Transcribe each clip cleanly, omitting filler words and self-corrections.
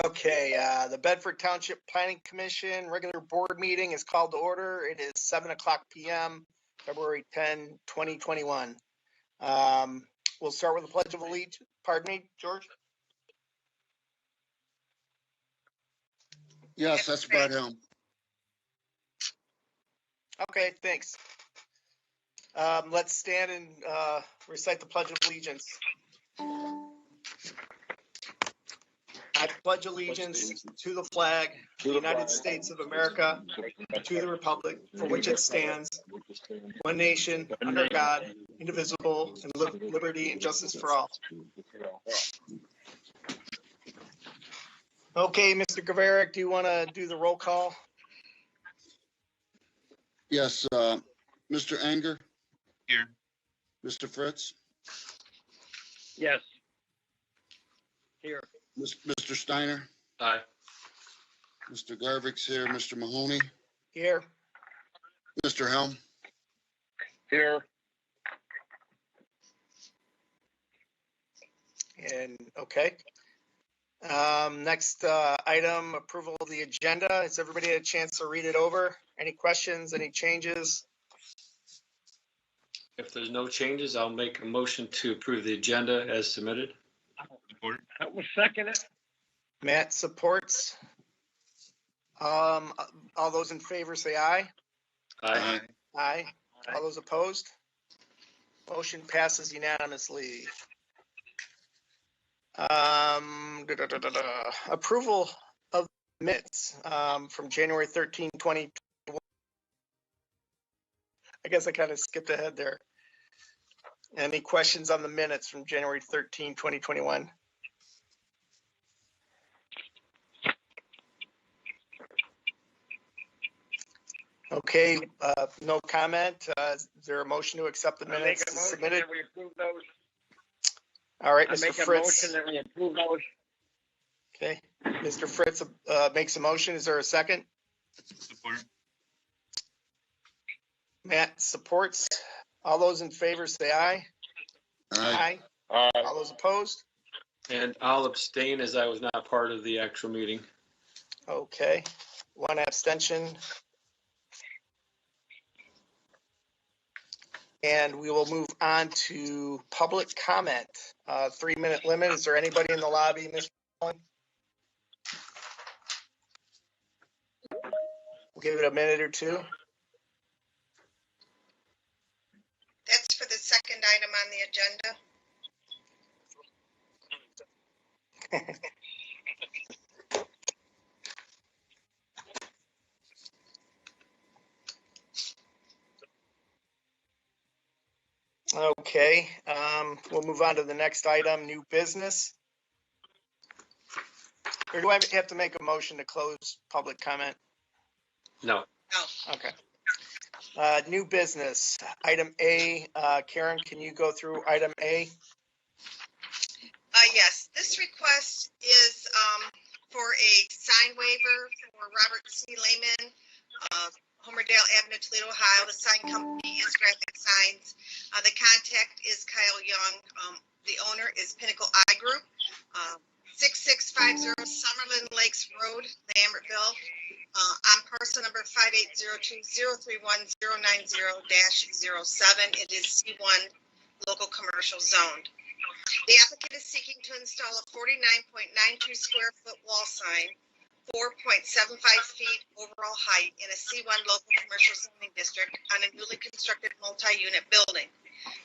Okay, the Bedford Township Planning Commission regular board meeting is called to order. It is 7:00 p.m., February 10, 2021. We'll start with the Pledge of Allegiance. Pardon me, George? Yes, that's about him. Okay, thanks. Let's stand and recite the Pledge of Allegiance. I pledge allegiance to the flag of the United States of America, to the republic for which it stands, one nation, under God, indivisible, and liberty and justice for all. Okay, Mr. Gaverick, do you want to do the roll call? Yes, Mr. Anger? Here. Mr. Fritz? Yes. Here. Mr. Steiner? Aye. Mr. Garvick's here. Mr. Mahoney? Here. Mr. Helm? Here. And okay. Next item, approval of the agenda. Has everybody had a chance to read it over? Any questions, any changes? If there's no changes, I'll make a motion to approve the agenda as submitted. That was seconded. Matt supports. All those in favor say aye. Aye. Aye. All those opposed? Motion passes unanimously. Approval of minutes from January 13, 2021. I guess I kind of skipped ahead there. Any questions on the minutes from January 13, 2021? Okay, no comment. Is there a motion to accept the minutes submitted? We approve those. All right, I Mr. make a Fritz. motion that we approve those. Okay, Mr. Fritz makes a motion. Is there a second? Support. Matt supports. All those in favor say aye. Aye. All those opposed? And I'll abstain as I was not part of the actual meeting. Okay, one abstention. And we will move on to public comment. 3-minute limit. Is there anybody in the lobby, Mr. Allen? We'll give it a minute or two. That's for the second item on the agenda. Okay, we'll move on to the next item, new business. Or do I have to make a motion to close public comment? No. Okay. New business, item A. Karen, can you go through item A? Yes, this request is for a sign waiver for Robert C. Lehman, Homerdale Avenue, Toledo, Ohio. The sign company is Graphic Signs. The contact is Kyle Young. The owner is Pinnacle Eye Group. 6650 Summerlin Lakes Road, Lambertville. On parcel number 580203190-07. It is C1 local commercial zoned. The applicant is seeking to install a 49.92 square foot wall sign, 4.75 feet overall height in a C1 local commercial zoning district on a newly constructed multi-unit building.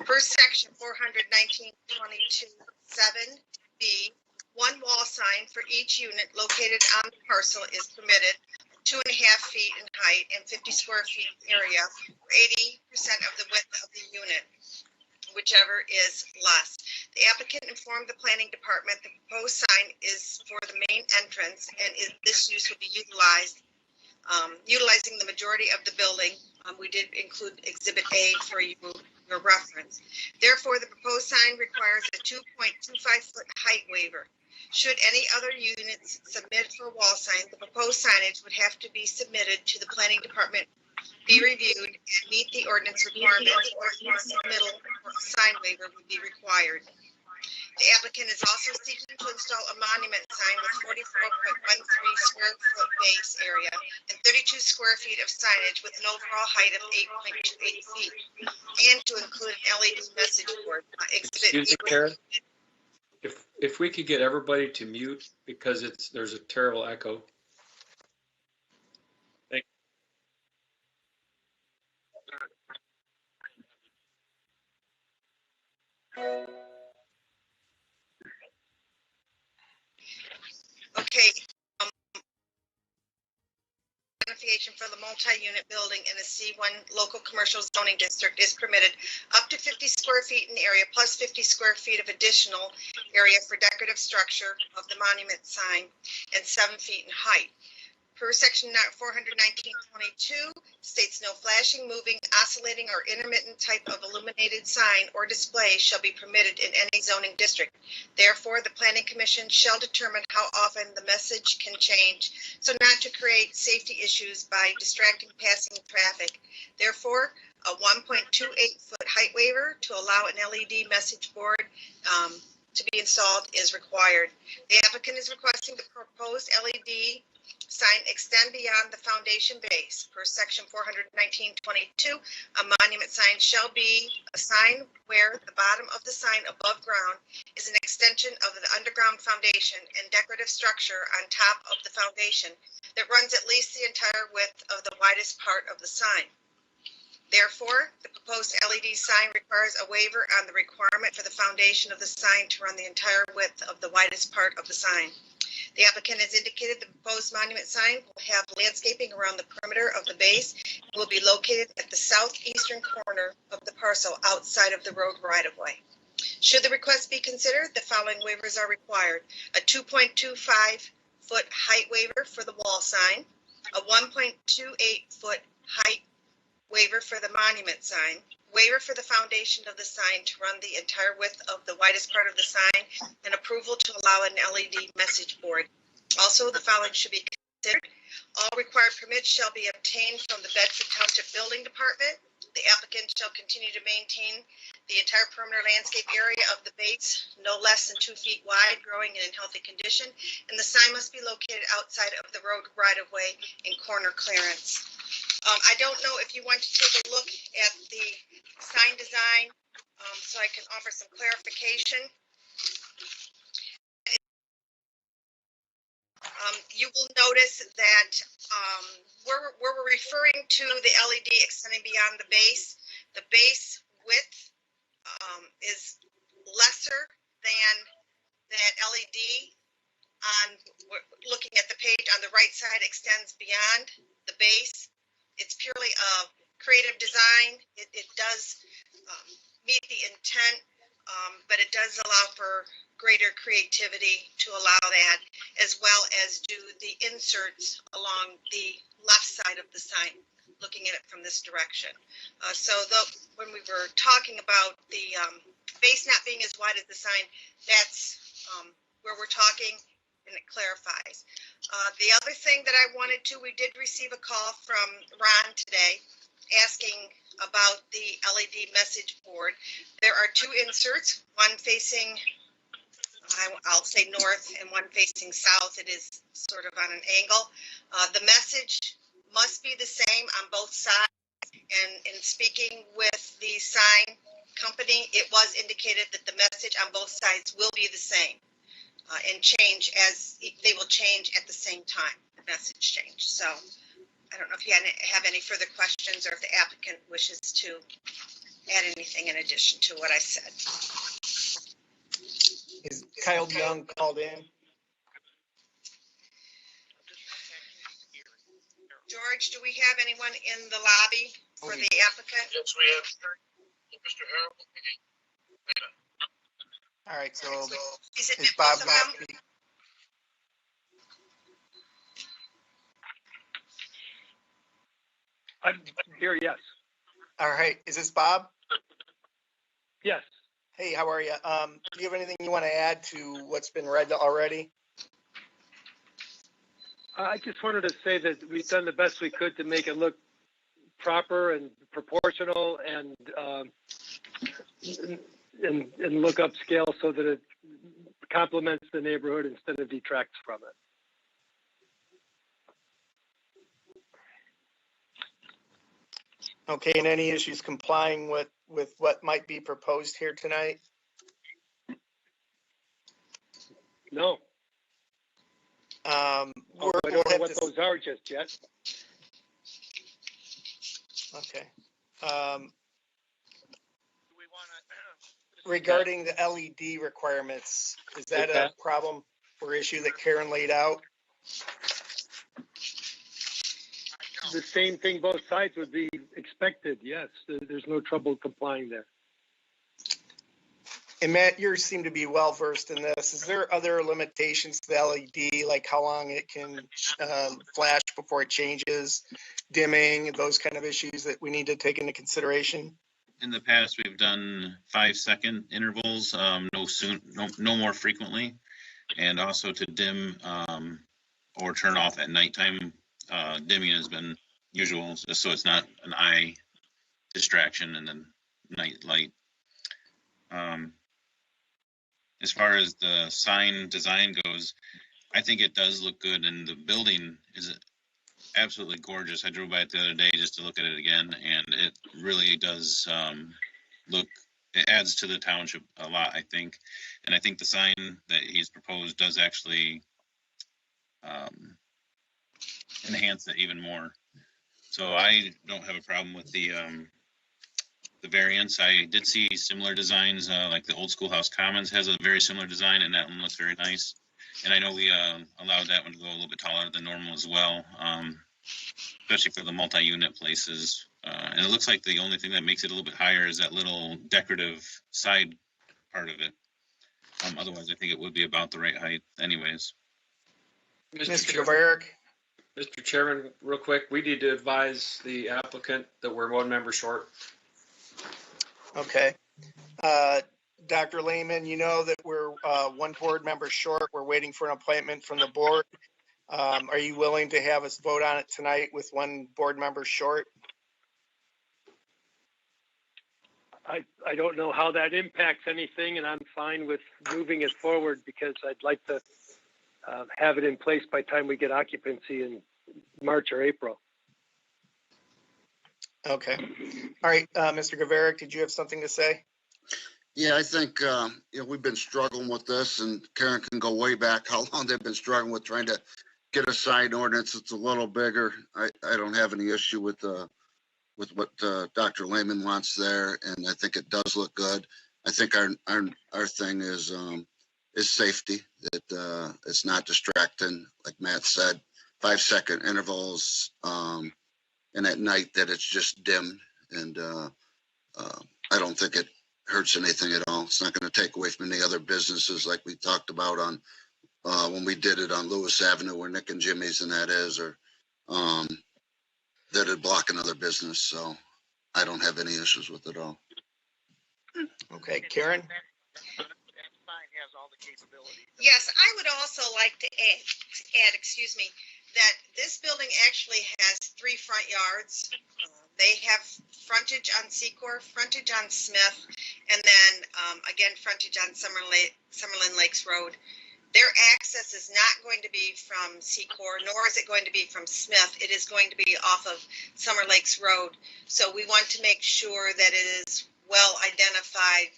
Per section 419.22(7)(b), one wall sign for each unit located on the parcel is permitted, 2.5 feet in height and 50 square feet area, or 80% of the width of the unit, whichever is less. The applicant informed the planning department the proposed sign is for the main entrance and this use will be utilizing the majority of the building. We did include Exhibit A for your reference. Therefore, the proposed sign requires a 2.25 foot height waiver. Should any other units submit for a wall sign, the proposed signage would have to be submitted to the planning department, be reviewed, and meet the ordinance requirements, or submittal for a sign waiver would be required. The applicant is also seeking to install a monument sign with 44.13 square foot base area and 32 square feet of signage with an overall height of 8.28 feet, and to include an LED message board. Excuse me, Karen? If we could get everybody to mute because there's a terrible echo. Okay. Identification for the multi-unit building in a C1 local commercial zoning district is permitted up to 50 square feet in area plus 50 square feet of additional area for decorative structure of the monument sign and 7 feet in height. Per section 419.22 states no flashing, moving, oscillating, or intermittent type of illuminated sign or display shall be permitted in any zoning district. Therefore, the Planning Commission shall determine how often the message can change so not to create safety issues by distracting passing traffic. Therefore, a 1.28-foot height waiver to allow an LED message board to be installed is required. The applicant is requesting the proposed LED sign extend beyond the foundation base. Per section 419.22, a monument sign shall be a sign where the bottom of the sign above ground is an extension of the underground foundation and decorative structure on top of the foundation that runs at least the entire width of the widest part of the sign. Therefore, the proposed LED sign requires a waiver on the requirement for the foundation of the sign to run the entire width of the widest part of the sign. The applicant has indicated the proposed monument sign will have landscaping around the perimeter of the base and will be located at the southeastern corner of the parcel outside of the road right-of-way. Should the request be considered, the following waivers are required: a 2.25-foot height waiver for the wall sign, a 1.28-foot height waiver for the monument sign, waiver for the foundation of the sign to run the entire width of the widest part of the sign, and approval to allow an LED message board. Also, the following should be considered. All required permits shall be obtained from the Bedford Township Building Department. The applicant shall continue to maintain the entire perimeter landscape area of the base, no less than 2 feet wide, growing and in healthy condition, and the sign must be located outside of the road right-of-way in corner clearance. I don't know if you want to take a look at the sign design so I can offer some clarification. You will notice that where we're referring to the LED extending beyond the base width is lesser than that LED looking at the page on the right side extends beyond the base. It's purely a creative design. It does meet the intent, but it does allow for greater creativity to allow that, as well as do the inserts along the left side of the sign, looking at it from this direction. When we were talking about the base not being as wide as the sign, that's where we're talking, and it clarifies. The other thing that I wanted to, we did receive a call from Ron today asking about the LED message board. There are 2 inserts, one facing, I'll say north, and one facing south. It is sort of on an angle. The message must be the same on both sides. And in speaking with the sign company, it was indicated that the message on both sides will be the same. And change as they will change at the same time, the message change. So I don't know if you have any further questions or if the applicant wishes to add anything in addition to what I said. Is Kyle Young called in? George, do we have anyone in the lobby for the applicant? Yes, we have Mr. Harold. All right, so Is it is Bob both of not them? speaking? I'm here, yes. All right, is this Bob? Yes. Hey, how are you? Do you have anything you want to add to what's been read already? I just wanted to say that we've done the best we could to make it look proper and proportional and and look upscale so that it complements the neighborhood instead of detracts from it. Okay, and any issues complying with what might be proposed here tonight? No, I I don't know what those are just yet. Okay. Regarding the LED requirements, is that a problem or issue that Karen laid out? The same thing both sides would be expected. Yes, there's no trouble complying there. And Matt, you seem to be well versed in this. Is there other limitations to the LED, like how long it can flash before it changes, dimming, those kind of issues that we need to take into consideration? In the past, we've done 5-second intervals, no more frequently, and also to dim or turn off at nighttime. Dimming has been usual, just so it's not an eye distraction and then night light. As far as the sign design goes, I think it does look good, and the building is absolutely gorgeous. I drove by it the other day just to look at it again, and it really does look, it adds to the township a lot, I think. And I think the sign that he's proposed does actually enhance it even more. So I don't have a problem with the variance. I did see similar designs, like the old schoolhouse commons has a very similar design, and that one looks very nice. And I know we allowed that one to go a little bit taller than normal as well, especially for the multi-unit places. And it looks like the only thing that makes it a little bit higher is that little decorative side part of it. Otherwise, I think it would be about the right height anyways. Mr. Gaverick? Mr. Chairman, real quick, we need to advise the applicant that we're one member short. Okay. Dr. Lehman, you know that we're one board member short. We're waiting for an appointment from the board. Are you willing to have us vote on it tonight with one board member short? I don't know how that impacts anything, and I'm fine with moving it forward because I'd like to have it in place by the time we get occupancy in March or April. Okay. All right, Mr. Gaverick, did you have something to say? Yeah, I think, we've been struggling with this, and Karen can go way back, how long they've been struggling with trying to get a sign ordinance that's a little bigger. I don't have any issue with what Dr. Lehman wants there, and I think it does look good. I think our thing is safety, that it's not distracting, like Matt said, 5-second intervals, and at night that it's just dimmed, and I don't think it hurts anything at all. It's not going to take away from any other businesses like we talked about on when we did it on Lewis Avenue where Nick and Jimmy's and that is, or that would block another business. So I don't have any issues with it all. Okay, Karen? Yes, I would also like to add, that this building actually has 3 front yards. They have frontage on Secor, frontage on Smith, and then again, frontage on Summerlin Lakes Road. Their access is not going to be from Secor, nor is it going to be from Smith. It is going to be off of Summer Lakes Road. So we want to make sure that it is well identified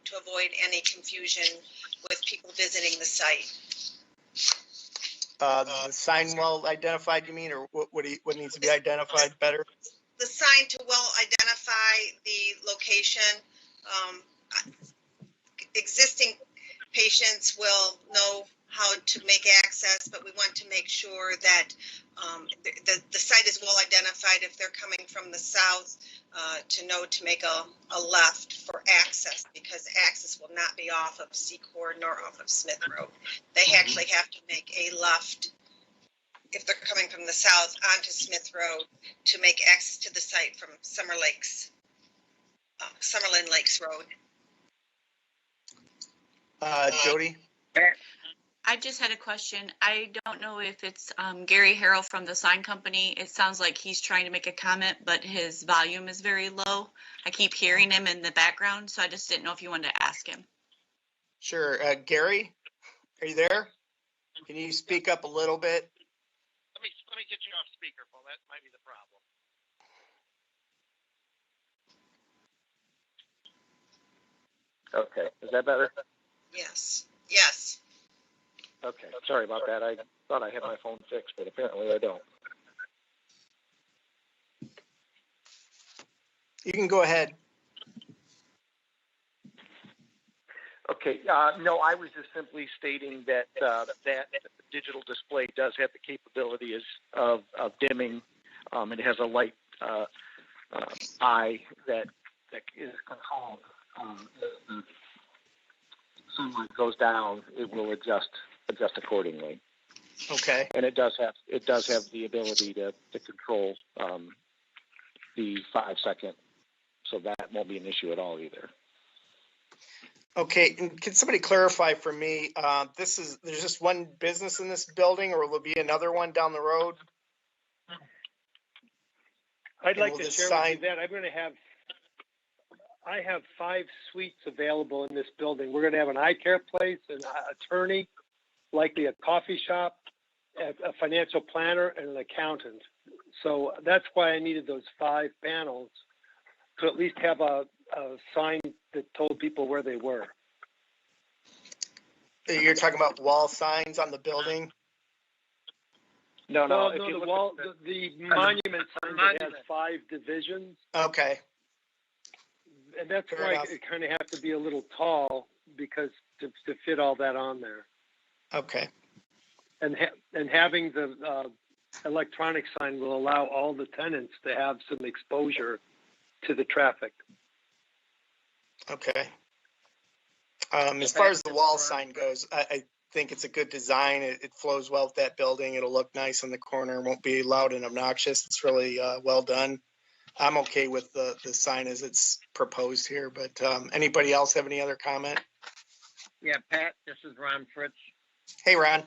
to avoid any confusion with people visiting the site. The sign well identified, you mean, or what needs to be identified better? The sign to well identify the location. Existing patients will know how to make access, but we want to make sure that the site is well identified if they're coming from the south, to know to make a left for access, because access will not be off of Secor nor off of Smith Road. They actually have to make a left if they're coming from the south onto Smith Road to make access to the site from Summerlin Lakes Road. Jody? I just had a question. I don't know if it's Gary Harrell from the sign company. It sounds like he's trying to make a comment, but his volume is very low. I keep hearing him in the background, so I just didn't know if you wanted to ask him. Sure. Gary, are you there? Can you speak up a little bit? Let me get you off speakerphone. That might be the problem. Okay, is that better? Yes, yes. Okay, sorry about that. I thought I had my phone fixed, but apparently I don't. You can go ahead. Okay, no, I was just simply stating that that digital display does have the capability of dimming. It has a light eye that is controlled. As the sunlight goes down, it will adjust accordingly. Okay. And it does have the ability to control the 5-second, so that won't be an issue at all either. Okay, and can somebody clarify for me, there's just one business in this building, or will there be another one down the road? I'd like will to this share sign- with you that I have 5 suites available in this building. We're going to have an eye care place, an attorney, likely a coffee shop, a financial planner, and an accountant. So that's why I needed those 5 panels to at least have a sign that told people where they were. You're talking about wall signs on the building? No, Well, no, the wall, the monument sign that has 5 divisions. Okay, And that's Fair why enough. it kind of has to be a little tall because to fit all that on there. okay, And having the electronic sign will allow all the tenants to have some exposure to the traffic. okay. As far as the wall sign goes, I think it's a good design. It flows well with that building. It'll look nice in the corner, won't be loud and obnoxious. It's really well done. I'm okay with the sign as it's proposed here, but anybody else have any other comment? Yeah, Pat, this is Ron Fritz. Hey, Ron.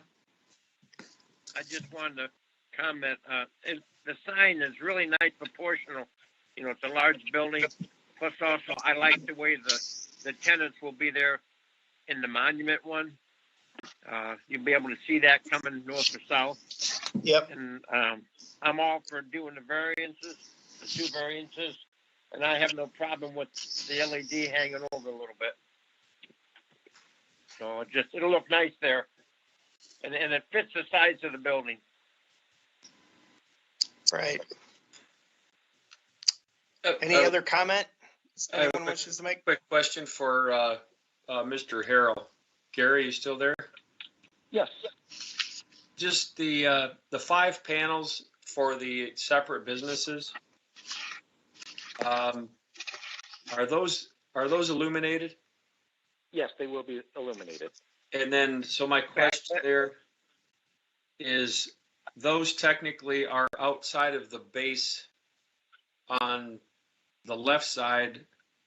I just wanted to comment. The sign is really nice, proportional. You know, it's a large building. Plus, also, I like the way the tenants will be there in the monument one. You'll be able to see that coming north or south. Yep. And I'm all for doing the variances, the 2 variances, and I have no problem with the LED hanging over a little bit. So it'll look nice there. And it fits the size of the building. Right. Any other comment? I have a Anyone wishes to make? quick question for Mr. Harrell. Gary, you still there? Yes. Just the 5 panels for the separate businesses. Are those illuminated? Yes, they will be illuminated. And then, so my question there is, those technically are outside of the base on the left side,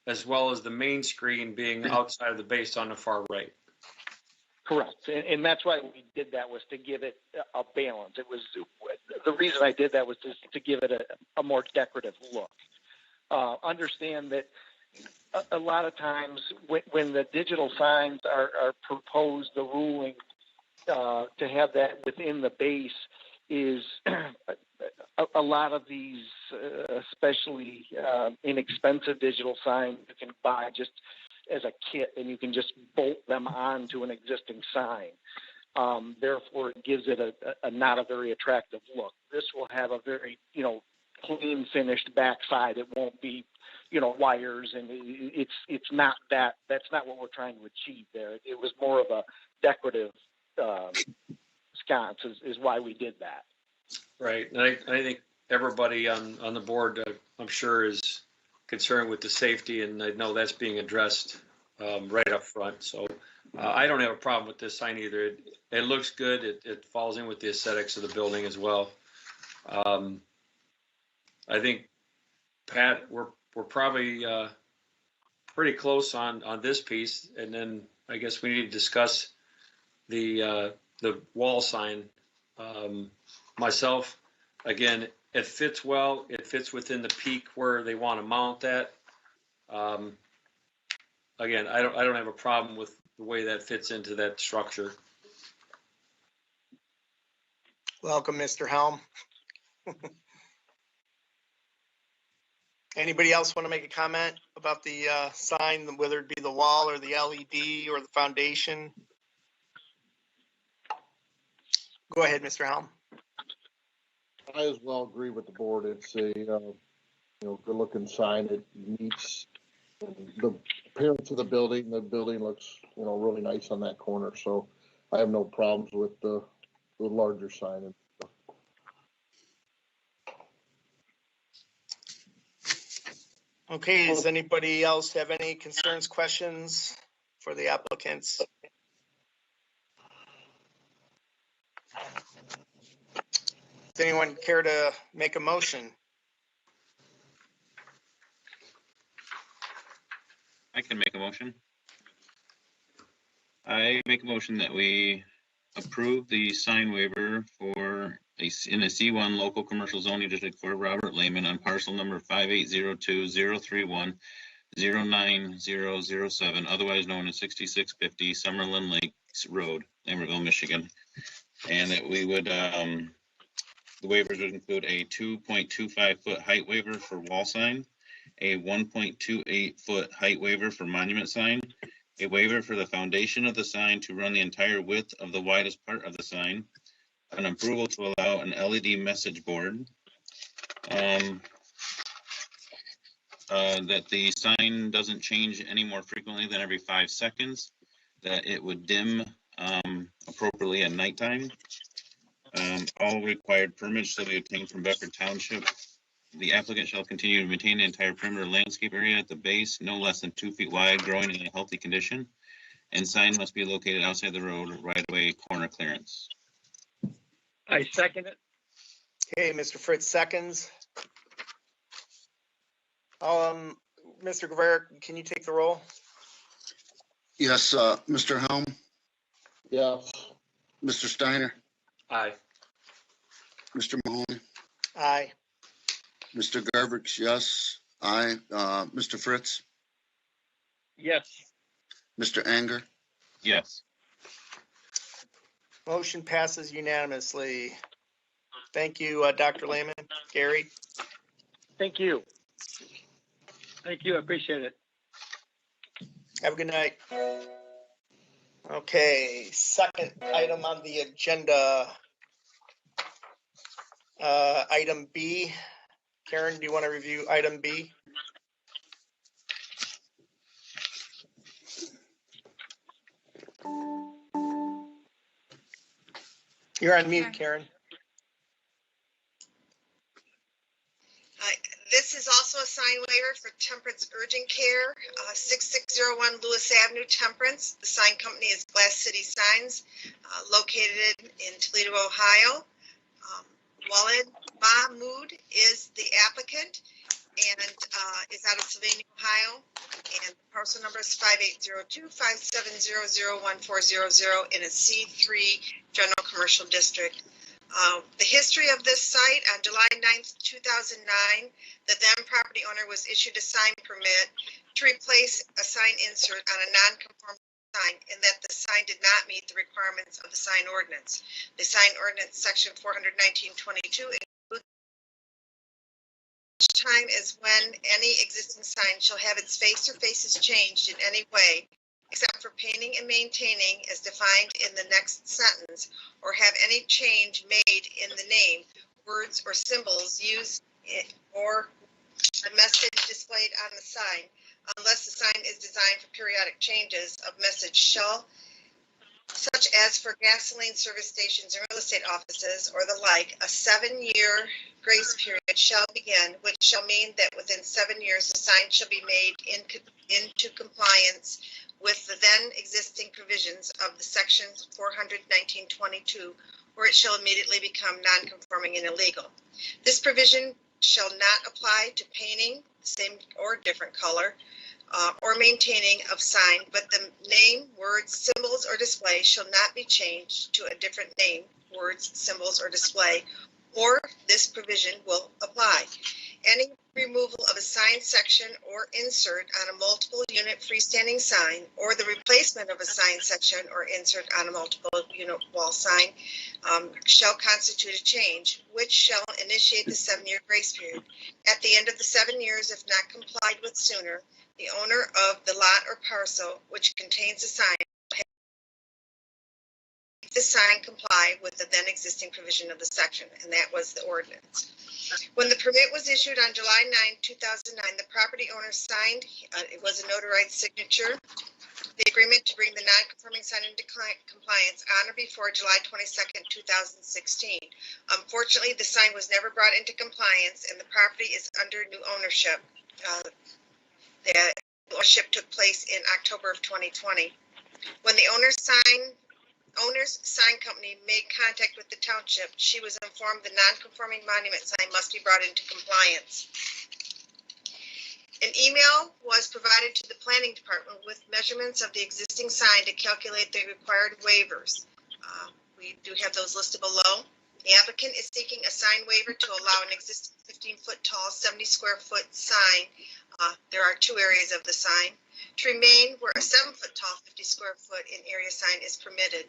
as well as the main screen being outside of the base on the far right. Correct. And that's why we did that, was to give it a balance. It was the reason I did that was to give it a more decorative look. Understand that a lot of times when the digital signs are proposed, the ruling to have that within the base is a lot of these, especially inexpensive digital signs, you can buy just as a kit, and you can just bolt them onto an existing sign. Therefore, it gives it a not a very attractive look. This will have a very, clean finished backside. It won't be, wires, and it's not that. That's not what we're trying to achieve there. It was more of a decorative sconce is why we did that. Right. And I think everybody on the board, I'm sure, is concerned with the safety, and I know that's being addressed right up front. So I don't have a problem with this sign either. It looks good. It falls in with the aesthetics of the building as well. I think, Pat, we're probably pretty close on this piece, and then I guess we need to discuss the wall sign. Myself, again, it fits well. It fits within the peak where they want to mount that. Again, I don't have a problem with the way that fits into that structure. Welcome, Mr. Helm. Anybody else want to make a comment about the sign, whether it be the wall or the LED or the foundation? Go ahead, Mr. Helm. I as well agree with the board. It's a, good looking sign. It meets the appearance of the building. The building looks, really nice on that corner. So I have no problems with the larger sign. Okay, does anybody else have any concerns, questions for the applicants? Does anyone care to make a motion? I can make a motion. I make a motion that we approve the sign waiver for in a C1 local commercial zoning district for Robert Lehman on parcel number 5802031090007, otherwise known as 6650 Summerlin Lakes Road, Lambertville, Michigan. And that we would, the waivers would include a 2.25 foot height waiver for wall sign, a 1.28 foot height waiver for monument sign, a waiver for the foundation of the sign to run the entire width of the widest part of the sign, an approval to allow an LED message board, that the sign doesn't change any more frequently than every 5 seconds, that it would dim appropriately at nighttime. All required permits shall be obtained from Bedford Township. The applicant shall continue to maintain the entire perimeter landscape area at the base, no less than 2 feet wide, growing in a healthy condition. And sign must be located outside the road, right-of-way corner clearance. I second it. Okay, Mr. Fritz seconds. Mr. Guevara, can you take the roll? Yes, Mr. Helm, Yes. Mr. Steiner, Aye. Mr. Mahoney, Aye. Mr. Garvix, yes. Aye. Mr. Fritz, Yes. Mr. Anger, Yes. Motion passes unanimously. Thank you, Dr. Lehman. Gary? Thank you. Thank you. I appreciate it. Have a good night. Okay, second item on the agenda. Item B. Karen, do you want to review item B? You're on mute, Karen. This is also a sign waiver for Temperance Urgent Care, 6601 Lewis Avenue, Temperance. The sign company is Glass City Signs, located in Toledo, Ohio. Walid Mahmood is the applicant and is out of Sylvania, Ohio. And the parcel number is 58025700140 in a C3 General Commercial District. The history of this site, on July 9th, 2009, the then property owner was issued a sign permit to replace a sign insert on a non-conforming sign, and that the sign did not meet the requirements of the sign ordinance. The sign ordinance section 419.22 includes time is when any existing sign shall have its face or faces changed in any way, except for painting and maintaining as defined in the next sentence, or have any change made in the name, words, or symbols used or a message displayed on the sign, unless the sign is designed for periodic changes of message shall, such as for gasoline service stations and real estate offices or the like, a 7-year grace period shall begin, which shall mean that within 7 years the sign shall be made into compliance with the then existing provisions of the section 419.22, or it shall immediately become non-conforming and illegal. This provision shall not apply to painting, same or different color, or maintaining of sign, but the name, words, symbols, or display shall not be changed to a different name, words, symbols, or display, or this provision will apply. Any removal of a sign section or insert on a multiple unit freestanding sign, or the replacement of a sign section or insert on a multiple unit wall sign shall constitute a change, which shall initiate the 7-year grace period. At the end of the 7 years, if not complied with sooner, the owner of the lot or parcel which contains the sign will have the sign comply with the then existing provision of the section, and that was the ordinance. When the permit was issued on July 9, 2009, the property owner signed, it was a notarized signature, the agreement to bring the non-conforming sign into compliance on or before July 22nd, 2016. Unfortunately, the sign was never brought into compliance and the property is under new ownership. The ownership took place in October of 2020. When the owner's sign company made contact with the township, she was informed the non-conforming monument sign must be brought into compliance. An email was provided to the planning department with measurements of the existing sign to calculate the required waivers. We do have those listed below. The applicant is seeking a sign waiver to allow an existing 15-foot tall, 70 square foot sign. There are 2 areas of the sign to remain where a 7-foot tall, 50 square foot in area sign is permitted,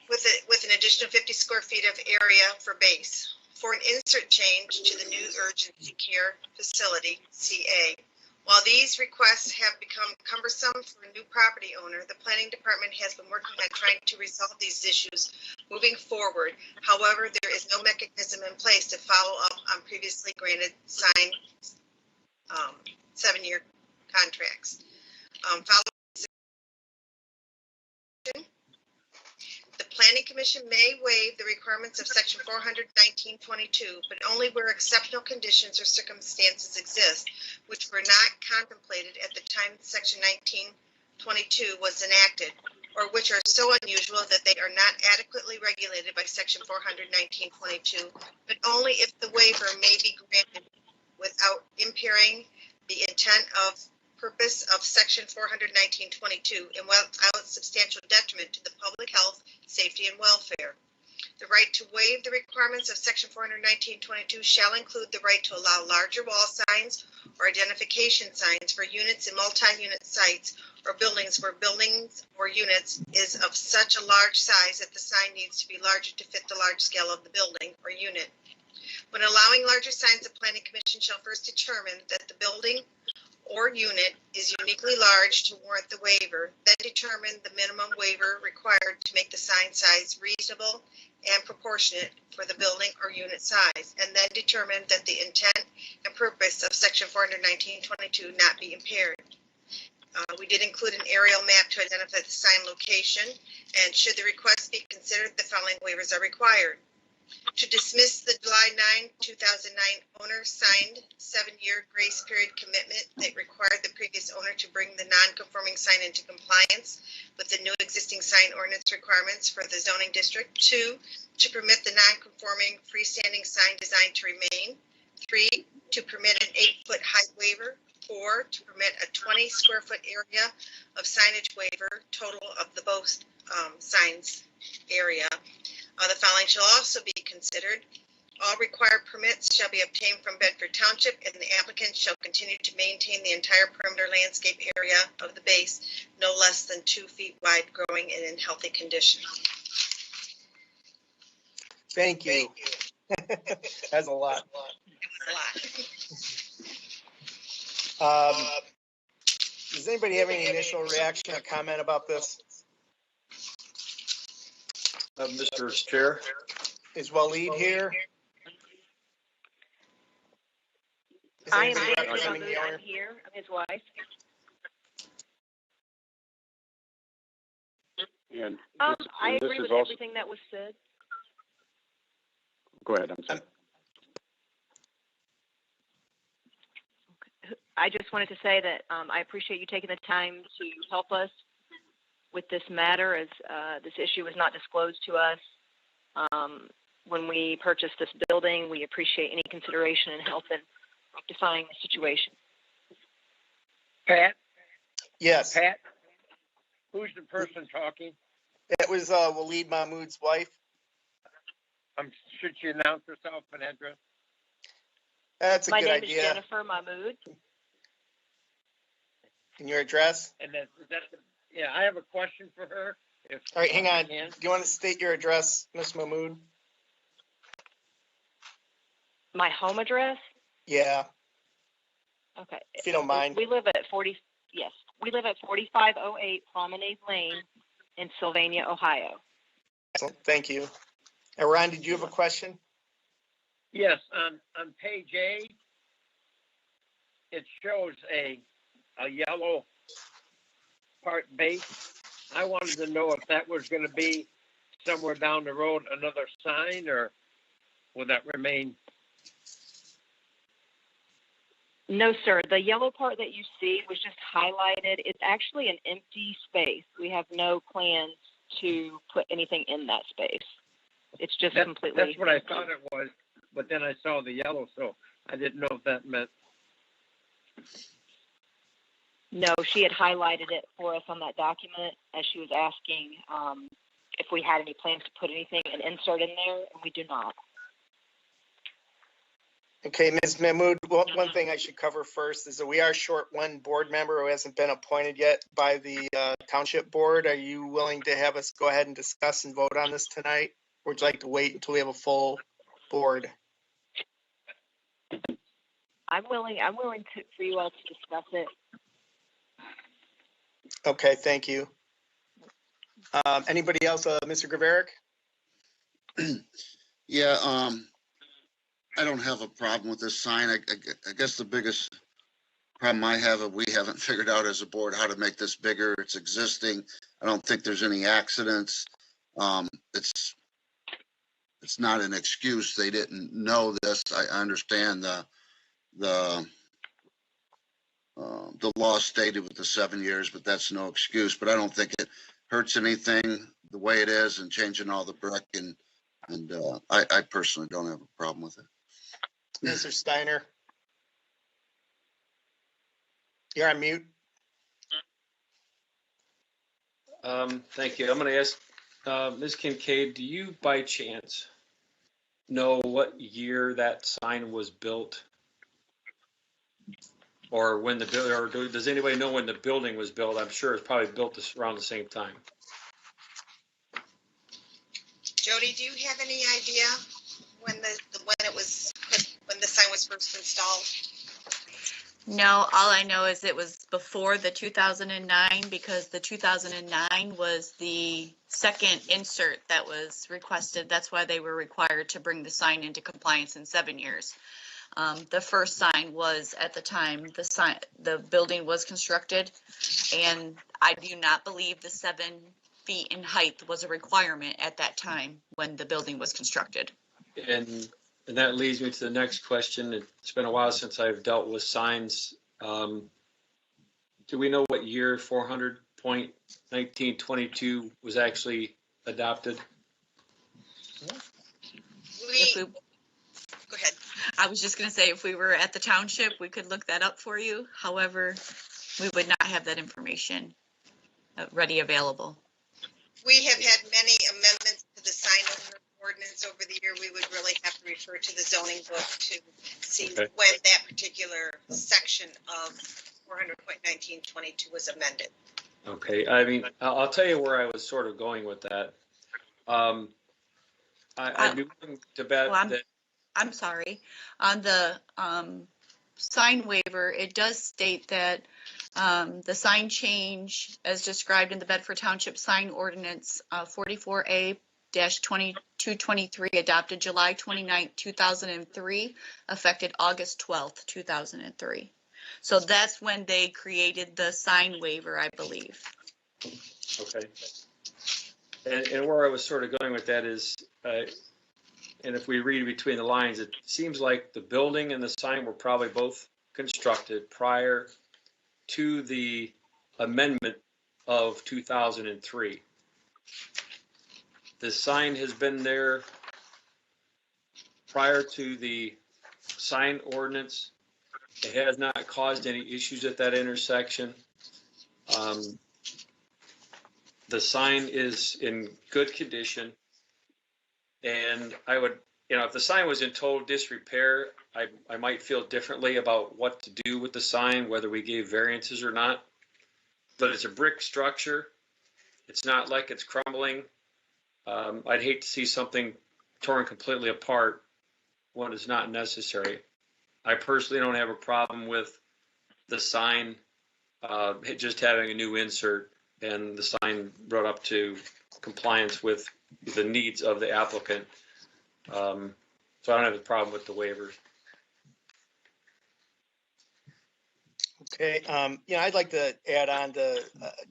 with an additional 50 square feet of area for base. For an insert change to the new urgency care facility, CA. While these requests have become cumbersome for a new property owner, the planning department has been working on trying to resolve these issues moving forward. However, there is no mechanism in place to follow up on previously granted signed 7-year contracts. The Planning Commission may waive the requirements of Section 419.22, but only where exceptional conditions or circumstances exist, which were not contemplated at the time Section 1922 was enacted, or which are so unusual that they are not adequately regulated by Section 419.22, but only if the waiver may be granted without impairing the intent of purpose of Section 419.22 and without substantial detriment to the public health, safety, and welfare. The right to waive the requirements of Section 419.22 shall include the right to allow larger wall signs or identification signs for units in multi-unit sites or buildings where buildings or units is of such a large size that the sign needs to be larger to fit the large scale of the building or unit. When allowing larger signs, the Planning Commission shall first determine that the building or unit is uniquely large to warrant the waiver, then determine the minimum waiver required to make the sign size reasonable and proportionate for the building or unit size, and then determine that the intent and purpose of Section 419.22 not be impaired. We did include an aerial map to identify the sign location, and should the request be considered, the following waivers are required. To dismiss the July 9, 2009 owner signed 7-year grace period commitment that required the previous owner to bring the non-conforming sign into compliance with the new existing sign ordinance requirements for the zoning district. 2, to permit the non-conforming freestanding sign design to remain. 3, to permit an 8-foot height waiver. 4, to permit a 20 square foot area of signage waiver, total of the both signs area. The following shall also be considered. All required permits shall be obtained from Bedford Township, and the applicant shall continue to maintain the entire perimeter landscape area of the base, no less than 2 feet wide, growing and in healthy condition. Thank you. That's a lot. Does anybody have any initial reaction or comment about this? Mr. Chair. Is Waleed here? Is I am anybody representing the owner? I'm here. I'm his wife. And I this agree is with also, everything that was said. go ahead, I'm sorry. I just wanted to say that I appreciate you taking the time to help us with this matter, as this issue was not disclosed to us when we purchased this building. We appreciate any consideration in helping rectifying the situation. Pat, Yes, Pat, who's the person talking? it was Waleed Mahmood's wife. Should she announce herself and address? That's a My good name is idea. Jennifer Mahmood. And your address? And yeah, I have a question for her. All right, hang I on. can. Do you want to state your address, Ms. Mahmood? My home address? Yeah, Okay. if you don't mind. We live at 4508 Promenade Lane in Sylvania, Ohio. Excellent, thank you. Ron, did you have a question? Yes, on page A, it shows a yellow part base. I wanted to know if that was going to be somewhere down the road, another sign, or will that remain? No, sir. The yellow part that you see was just highlighted. It's actually an empty space. We have no plans to put anything in that space. It's just completely. That's what I thought it was, but then I saw the yellow, so I didn't know if that meant. No, she had highlighted it for us on that document as she was asking if we had any plans to put anything, an insert in there, and we do not. Okay, Ms. Mahmood, one thing I should cover first is that we are short one board member who hasn't been appointed yet by the township board. Are you willing to have us go ahead and discuss and vote on this tonight? Or would you like to wait until we have a full board? I'm willing for you all to discuss it. Okay, thank you. Anybody else? Mr. Graverick? Yeah, I don't have a problem with this sign. I guess the biggest problem I have is we haven't figured out as a board how to make this bigger. It's existing. I don't think there's any accidents. It's not an excuse. They didn't know this. I understand the law stated with the 7 years, but that's no excuse. But I don't think it hurts anything the way it is and changing all the brick and I personally don't have a problem with it. Mr. Steiner? You're on mute. Thank you. I'm going to ask Ms. Kincaid, do you by chance know what year that sign was built? Or when does anybody know when the building was built? I'm sure it's probably built around the same time. Jody, do you have any idea when the sign was first installed? No, all I know is it was before the 2009 because the 2009 was the second insert that was requested. That's why they were required to bring the sign into compliance in 7 years. The first sign was at the time the building was constructed, and I do not believe the 7 feet in height was a requirement at that time when the building was constructed. And that leads me to the next question. It's been a while since I've dealt with signs. Do we know what year 400.1922 was actually adopted? Go ahead. I was just going to say, if we were at the township, we could look that up for you. However, we would not have that information ready available. We have had many amendments to the sign ordinance over the year. We would really have to refer to the zoning book to see when that particular section of 400.1922 was amended. Okay, I mean, I'll tell you where I was sort of going with that. I'd be willing to bet that. I'm sorry. On the sign waiver, it does state that the sign change as described in the Bedford Township Sign Ordinance 44A-2223 adopted July 29, 2003, affected August 12th, 2003. So that's when they created the sign waiver, I believe. Okay. And where I was sort of going with that is, and if we read between the lines, it seems like the building and the sign were probably both constructed prior to the amendment of 2003. The sign has been there prior to the sign ordinance It has not caused any issues at that intersection. The sign is in good condition. And I would, if the sign was in total disrepair, I might feel differently about what to do with the sign, whether we gave variances or not. But it's a brick structure. It's not like it's crumbling. I'd hate to see something torn completely apart when it's not necessary. I personally don't have a problem with the sign just having a new insert and the sign brought up to compliance with the needs of the applicant. So I don't have a problem with the waivers. Okay, I'd like to add on to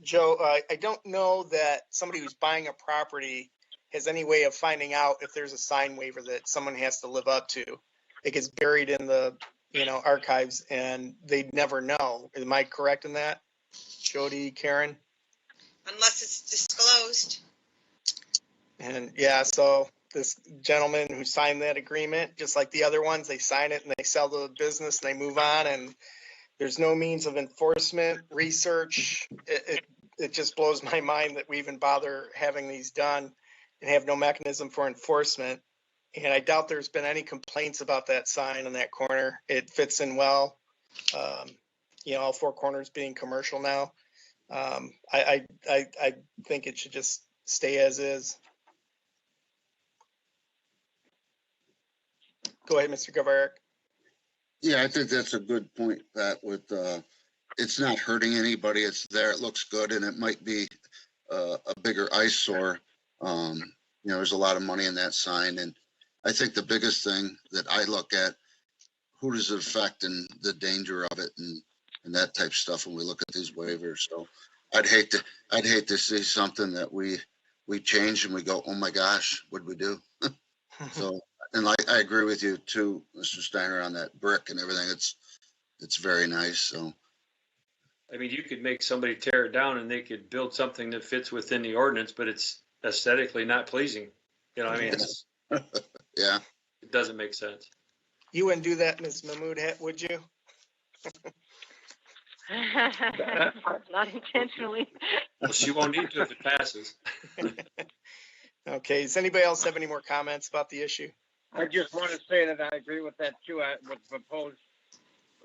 Joe. I don't know that somebody who's buying a property has any way of finding out if there's a sign waiver that someone has to live up to. It gets buried in the, archives and they'd never know. Am I correct in that? Jody, Karen? Unless it's disclosed. And so this gentleman who signed that agreement, just like the other ones, they sign it and they sell the business and they move on, and there's no means of enforcement, research. It just blows my mind that we even bother having these done and have no mechanism for enforcement. And I doubt there's been any complaints about that sign on that corner. It fits in well. All four corners being commercial now. I think it should just stay as is. Go ahead, Mr. Goverick. Yeah, I think that's a good point, Pat, with, it's not hurting anybody. It's there. It looks good, and it might be a bigger eyesore. There's a lot of money in that sign. And I think the biggest thing that I look at, who does it affect and the danger of it and that type of stuff when we look at these waivers. So I'd hate to see something that we change and we go, oh my gosh, what'd we do? So, and I agree with you too, Mr. Steiner, on that brick and everything. It's very nice. So, I mean, you could make somebody tear it down and they could build something that fits within the ordinance, but it's aesthetically not pleasing. It's, yeah, it doesn't make sense. You wouldn't do that, Ms. Mahmood, would you? Not intentionally. Well, she won't need to if it passes. Okay, does anybody else have any more comments about the issue? I just want to say that I agree with that too, with proposed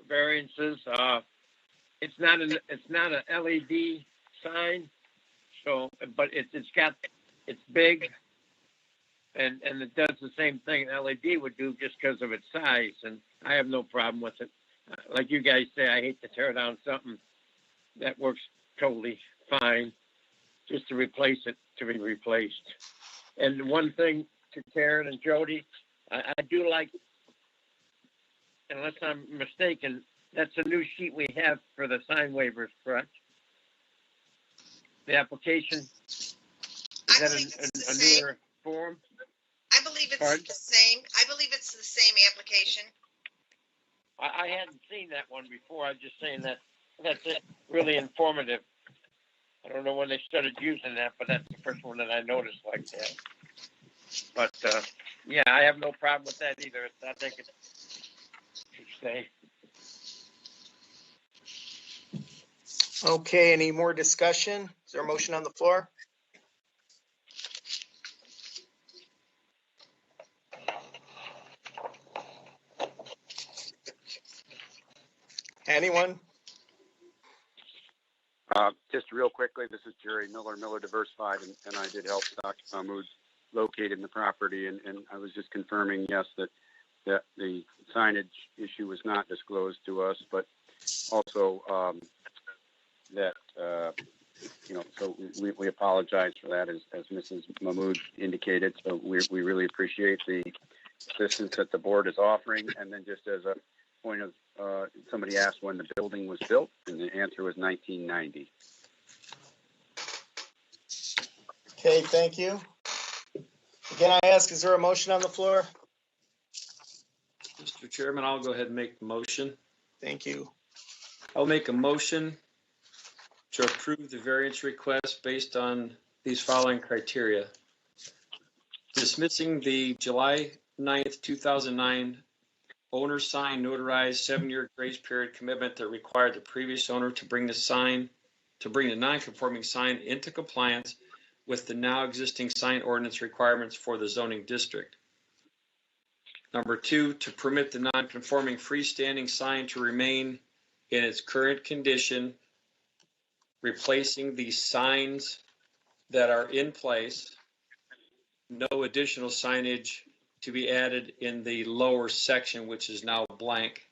variances. It's not an LED sign, so, but it's big, and it does the same thing an LED would do just because of its size, and I have no problem with it. Like you guys say, I hate to tear down something that works totally fine, just to replace it to be replaced. And one thing to Karen and Jody, I do like, unless I'm mistaken, that's a new sheet we have for the sign waivers, correct? The application, is that a newer form? I believe it's the same. I believe it's the same application. I hadn't seen that one before. I'm just saying that's it, really informative. I don't know when they started using that, but that's the first one that I noticed like that. But yeah, I have no problem with that either. I think it should stay. Okay, any more discussion? Is there a motion on the floor? Anyone? Just real quickly, this is Jerry Miller Diversified, and I did help Dr. Mahmood locate in the property, and I was just confirming, yes, that the signage issue was not disclosed to us, but also that so we apologize for that, as Mrs. Mahmood indicated. So we really appreciate the assistance that the board is offering. And then just as a point of, somebody asked when the building was built, and the answer was 1990. Okay, thank you. Again, I ask, is there a motion on the floor? Mr. Chairman, I'll go ahead and make the motion. Thank you. I'll make a motion to approve the variance request based on these following criteria. Dismissing the July 9th, 2009 owner sign notarized 7-year grace period commitment that required the previous owner to bring the non-conforming sign into compliance with the now existing sign ordinance requirements for the zoning district. Number 2, to permit the non-conforming freestanding sign to remain in its current condition, replacing the signs that are in place. No additional signage to be added in the lower section, which is now blank.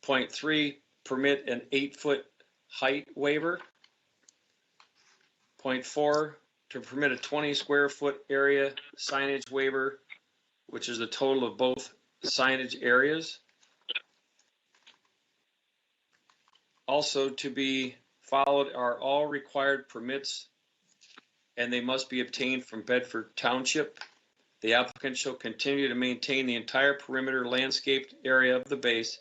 Point 3, permit an 8-foot height waiver. Point 4, to permit a 20 square foot area signage waiver, which is the total of both signage areas. Also to be followed are all required permits, and they must be obtained from Bedford Township. The applicant shall continue to maintain the entire perimeter landscaped area of the base,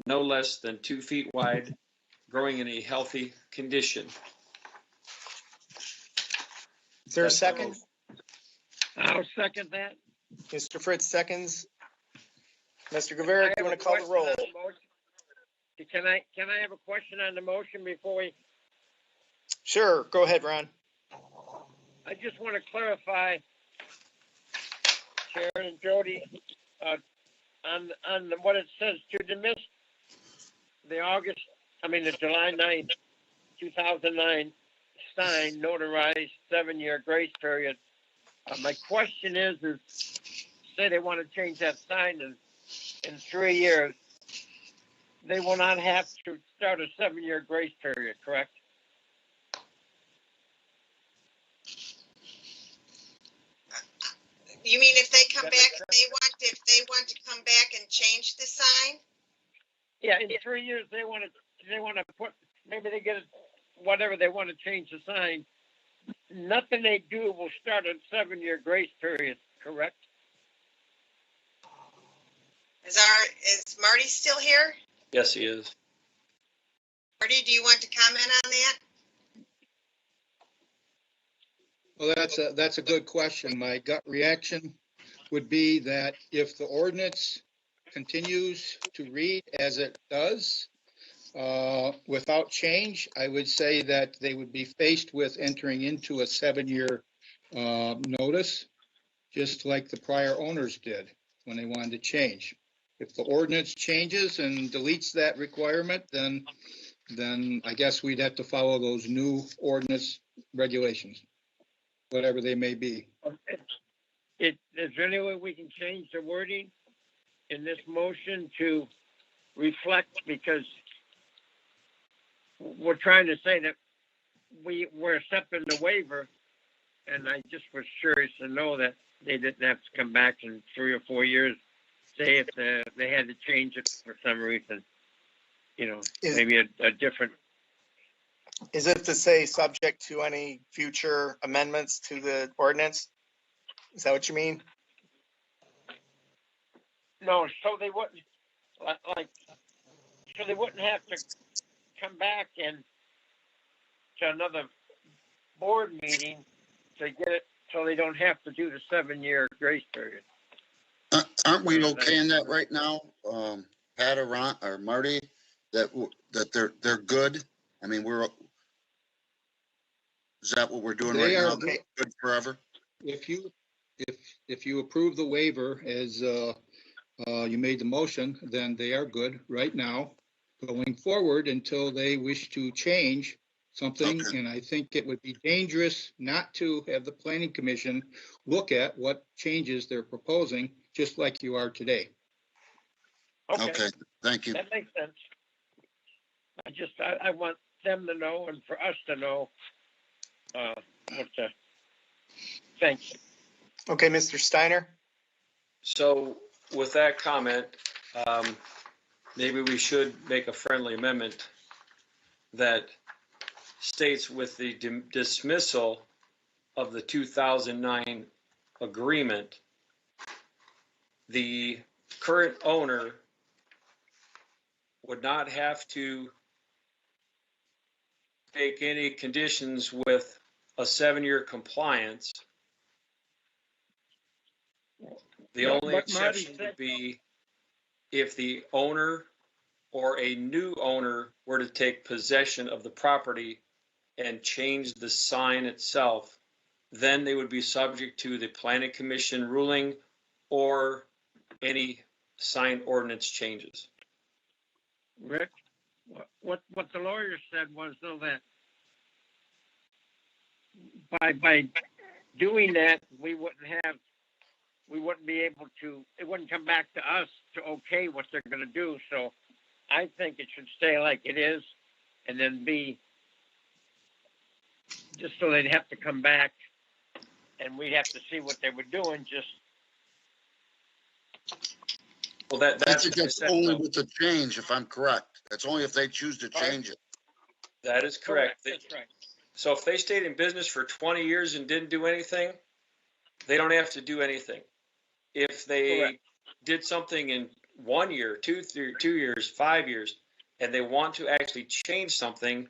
no less than 2 feet wide, growing in a healthy condition. Is there a second? I'll second that. Mr. Fritz seconds. Mr. Guevara, do you want to call the roll? Can I have a question on the motion before we? Sure, go ahead, Ron. I just want to clarify, Sharon and Jody, on what it says to dismiss the July 9th, 2009 sign notarized 7-year grace period. My question is say they want to change that sign in 3 years, they will not have to start a 7-year grace period, correct? You mean if they come back, if they want to come back and change the sign? Yeah, in 3 years they want to put, maybe they get it, whatever they want to change the sign. Nothing they do will start a 7-year grace period, correct? Is Marty still here? Yes, he is. Marty, do you want to comment on that? Well, that's a good question. My gut reaction would be that if the ordinance continues to read as it does, without change, I would say that they would be faced with entering into a 7-year notice, just like the prior owners did when they wanted to change. If the ordinance changes and deletes that requirement, then I guess we'd have to follow those new ordinance regulations, whatever they may be. Is there any way we can change the wording in this motion to reflect, because we're trying to say that we're accepting the waiver, and I just was curious to know that they didn't have to come back in 3 or 4 years, say if they had to change it for some reason, maybe a different. Is it to say subject to any future amendments to the ordinance? Is that what you mean? No, so they wouldn't so they wouldn't have to come back to another board meeting to get it, so they don't have to do the 7-year grace period. Aren't we okay in that right now? Pat or Ron or Marty, that they're good? I mean, is that what we're doing right now? Good forever? If you approve the waiver as you made the motion, then they are good right now going forward until they wish to change something. Okay. And I think it would be dangerous not to have the planning commission look at what changes they're proposing, just like you are today. Okay, thank you. That makes sense. I want them to know and for us to know thanks. Okay, Mr. Steiner. So with that comment, maybe we should make a friendly amendment that states with the dismissal of the 2009 agreement, the current owner would not have to take any conditions with a 7-year compliance The No, only but Marty exception said- would be if the owner or a new owner were to take possession of the property and change the sign itself, then they would be subject to the planning commission ruling or any sign ordinance changes. Rick, what the lawyer said was though that by doing that, we wouldn't be able to, it wouldn't come back to us to okay what they're gonna do, so I think it should stay like it is and then be just so they'd have to come back and we'd have to see what they were doing, just. Well, I that's think what I that's said, only though. with the change, if I'm correct. That's only if they choose to change it. That is correct. That's right. So if they stayed in business for 20 years and didn't do anything, they don't have to do anything. If they Correct. did something in 1 year, 2 years, 5 years, and they want to actually change something,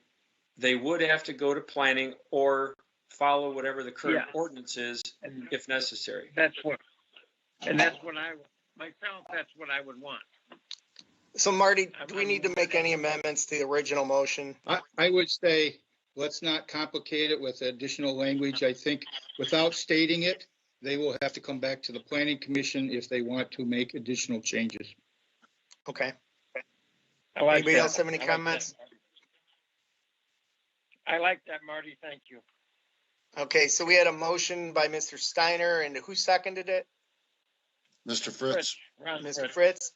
they would have to go to planning or follow whatever the current Yeah. ordinance is And if necessary. that's what myself, that's what I would want. So Marty, do we need to make any amendments to the original motion? I would say, let's not complicate it with additional language. I think without stating it, they will have to come back to the planning commission if they want to make additional changes. Okay. I like Anybody that. else have any I like that, comments? Marty. I like that, Marty. Thank you. Okay, so we had a motion by Mr. Steiner, and who seconded it? Mr. Fritz? Ron Mr. Fritz. Fritz?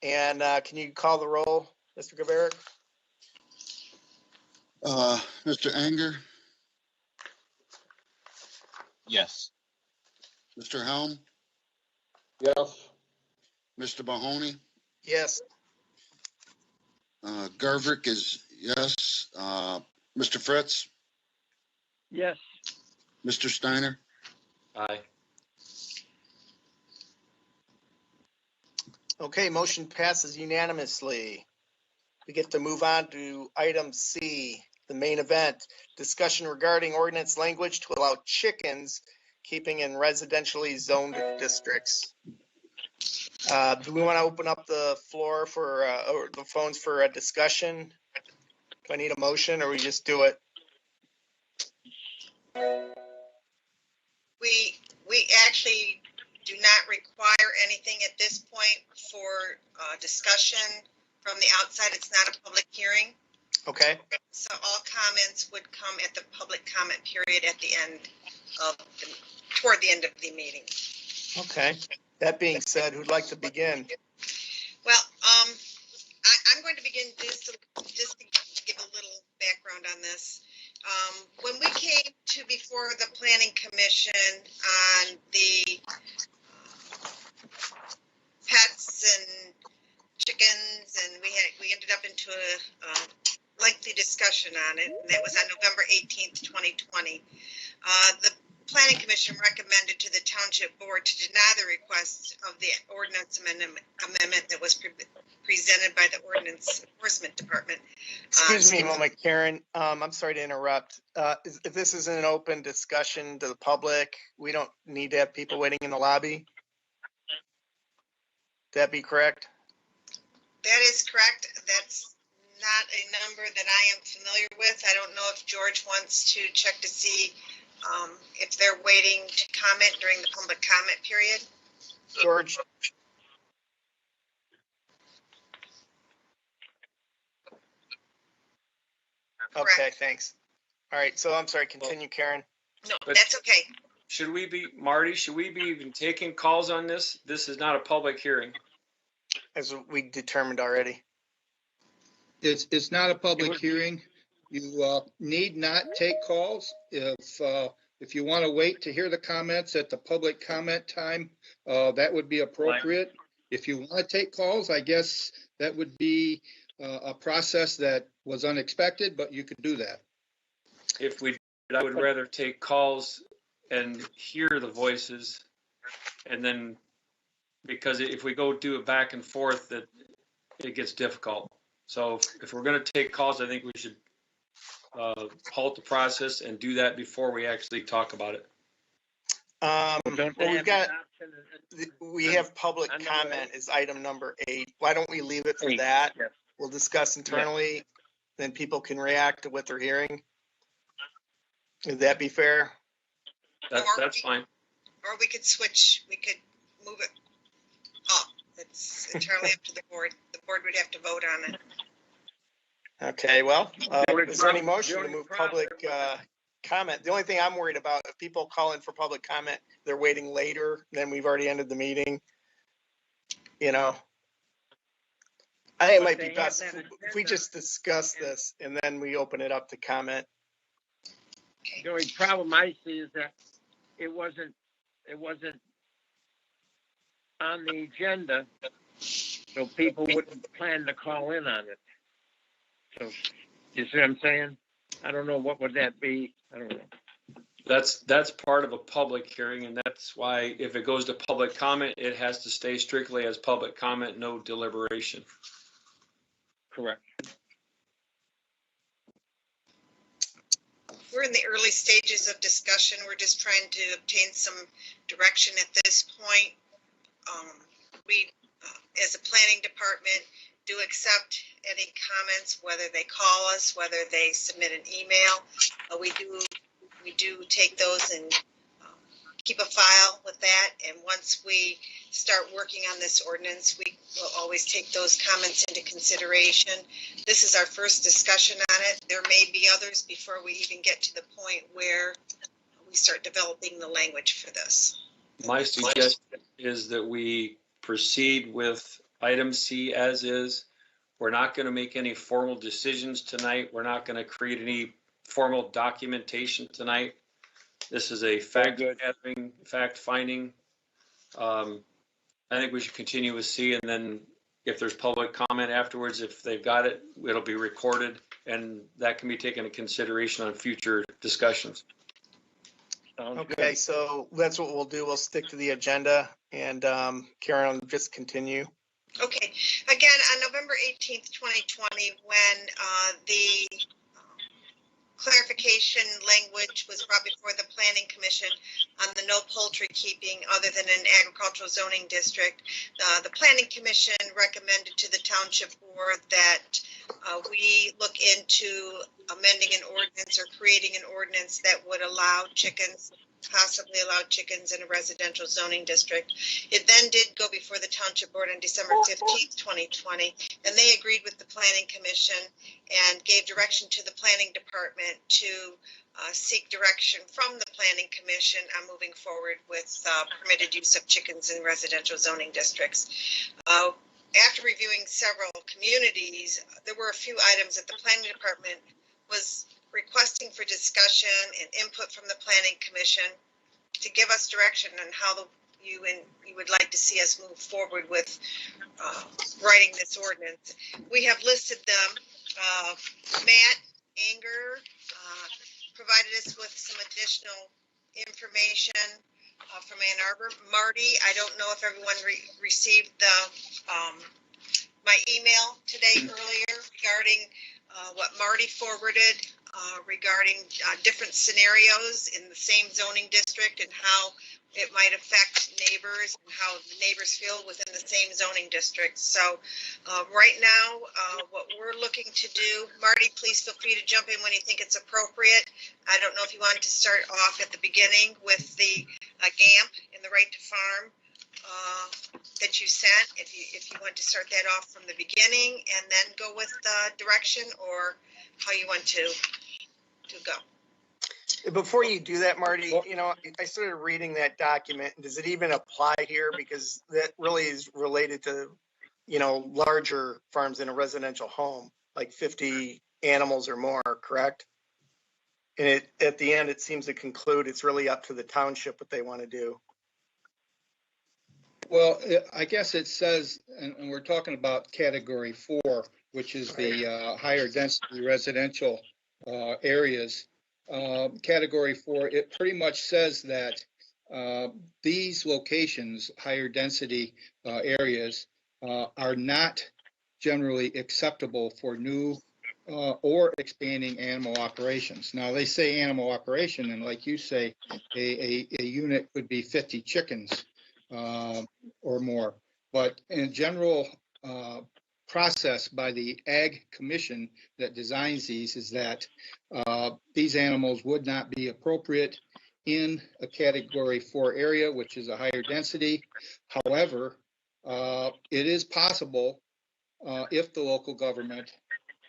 And can you call the roll, Mr. Gaverick? Mr. Anger? Yes. Mr. Helm? Yes. Mr. Mahoney? Yes. Garvick is yes. Mr. Fritz? Yes. Mr. Steiner? Aye. Okay, motion passes unanimously. We get to move on to item C, the main event. Discussion regarding ordinance language to allow chickens keeping in residentially zoned districts. Do we want to open up the floor for, or the phones for a discussion? Do I need a motion or we just do it? We actually do not require anything at this point for discussion from the outside. It's not a public hearing. Okay, So all comments would come at the public comment period at the end of, toward the end of the meeting. okay. That being said, who'd like to begin? Well, I'm going to begin just to give a little background on this. When we came to before the planning commission on the pets and chickens, and we ended up into a lengthy discussion on it, and that was on November 18th, 2020. The planning commission recommended to the township board to deny the request of the ordinance amendment that was presented by the ordinance enforcement department. Excuse me a moment, Karen. I'm sorry to interrupt. If this is an open discussion to the public, we don't need to have people waiting in the lobby. That be correct? That is correct. That's not a number that I am familiar with. I don't know if George wants to check to see if they're waiting to comment during the public comment period. George? Okay, thanks. All right, so I'm sorry, continue, Karen. No, But- that's okay. Should we be, Marty, should we be even taking calls on this? This is not a public hearing. As we determined already. It's not a public hearing. You need not take calls. If you want to wait to hear the comments at the public comment time, that would be appropriate. If you want to take calls, I guess that would be a process that was unexpected, but you could do that. If we, I would rather take calls and hear the voices. And then, because if we go do it back and forth, that it gets difficult. So if we're going to take calls, I think we should halt the process and do that before we actually talk about it. Don't they Well, we've have got, an option we have public on number comment is item number 8. Why don't we leave it for Eight, that? yes. We'll discuss internally, then people can react to what they're hearing. Would that be fair? That's fine. Or we could switch, we could move it up. It's entirely up to the board. The board would have to vote on it. Okay, well, only is there any problem- motion the to only move problem- public comment? The only thing I'm worried about, if people call in for public comment, they're waiting later, then we've already ended the meeting. You know, I think it But might they be have best that if we agenda. just discuss this and then we open it up to comment. The only problem I see is that it wasn't on the agenda, so people wouldn't plan to call in on it. So, you see what I'm saying? I don't know, what would that be? I don't know. That's part of a public hearing, and that's why if it goes to public comment, it has to stay strictly as public comment, no deliberation. Correct. We're in the early stages of discussion. We're just trying to obtain some direction at this point. We, as a planning department, do accept any comments, whether they call us, whether they submit an email. We do take those and keep a file with that. And once we start working on this ordinance, we will always take those comments into consideration. This is our first discussion on it. There may be others before we even get to the point where we start developing the language for this. My suggestion is that we proceed with item C as is. We're not going to make any formal decisions tonight. We're not going to create any formal documentation tonight. This is a fact gathering, fact finding. I think we should continue with C, and then if there's public comment afterwards, if they've got it, it'll be recorded, and that can be taken into consideration on future discussions. Okay, so that's what we'll do. We'll stick to the agenda, and Karen will just continue. Okay, again, on November 18th, 2020, when the clarification language was brought before the Planning Commission on the no poultry keeping other than an agricultural zoning district, the Planning Commission recommended to the Township Board that we look into amending an ordinance or creating an ordinance that would allow chickens, possibly allow chickens in a residential zoning district. It then did go before the Township Board on December 15th, 2020, and they agreed with the Planning Commission and gave direction to the Planning Department to seek direction from the Planning Commission on moving forward with permitted use of chickens in residential zoning districts. After reviewing several communities, there were a few items that the Planning Department was requesting for discussion and input from the Planning Commission to give us direction on how you would like to see us move forward with writing this ordinance. We have listed them. Matt Anger provided us with some additional information from Ann Arbor. Marty, I don't know if everyone received my email today earlier regarding what Marty forwarded regarding different scenarios in the same zoning district and how it might affect neighbors and how the neighbors feel within the same zoning district. So right now, what we're looking to do, Marty, please feel free to jump in when you think it's appropriate. I don't know if you wanted to start off at the beginning with the GAMP and the right to farm that you sent, if you want to start that off from the beginning and then go with the direction, or how you want to go. Before you do that, Marty, you know, I started reading that document. Does it even apply here? Because that really is related to, you know, larger farms in a residential home, like 50 animals or more, correct? And at the end, it seems to conclude it's really up to the township what they want to do. Well, I guess it says, and we're talking about category 4, which is the higher density residential areas. Category 4, it pretty much says that these locations, higher density areas, are not generally acceptable for new or expanding animal operations. Now, they say animal operation, and like you say, a unit could be 50 chickens or more. But in general process by the Ag Commission that designs these is that these animals would not be appropriate in a Category 4 area, which is a higher density. However, it is possible if the local government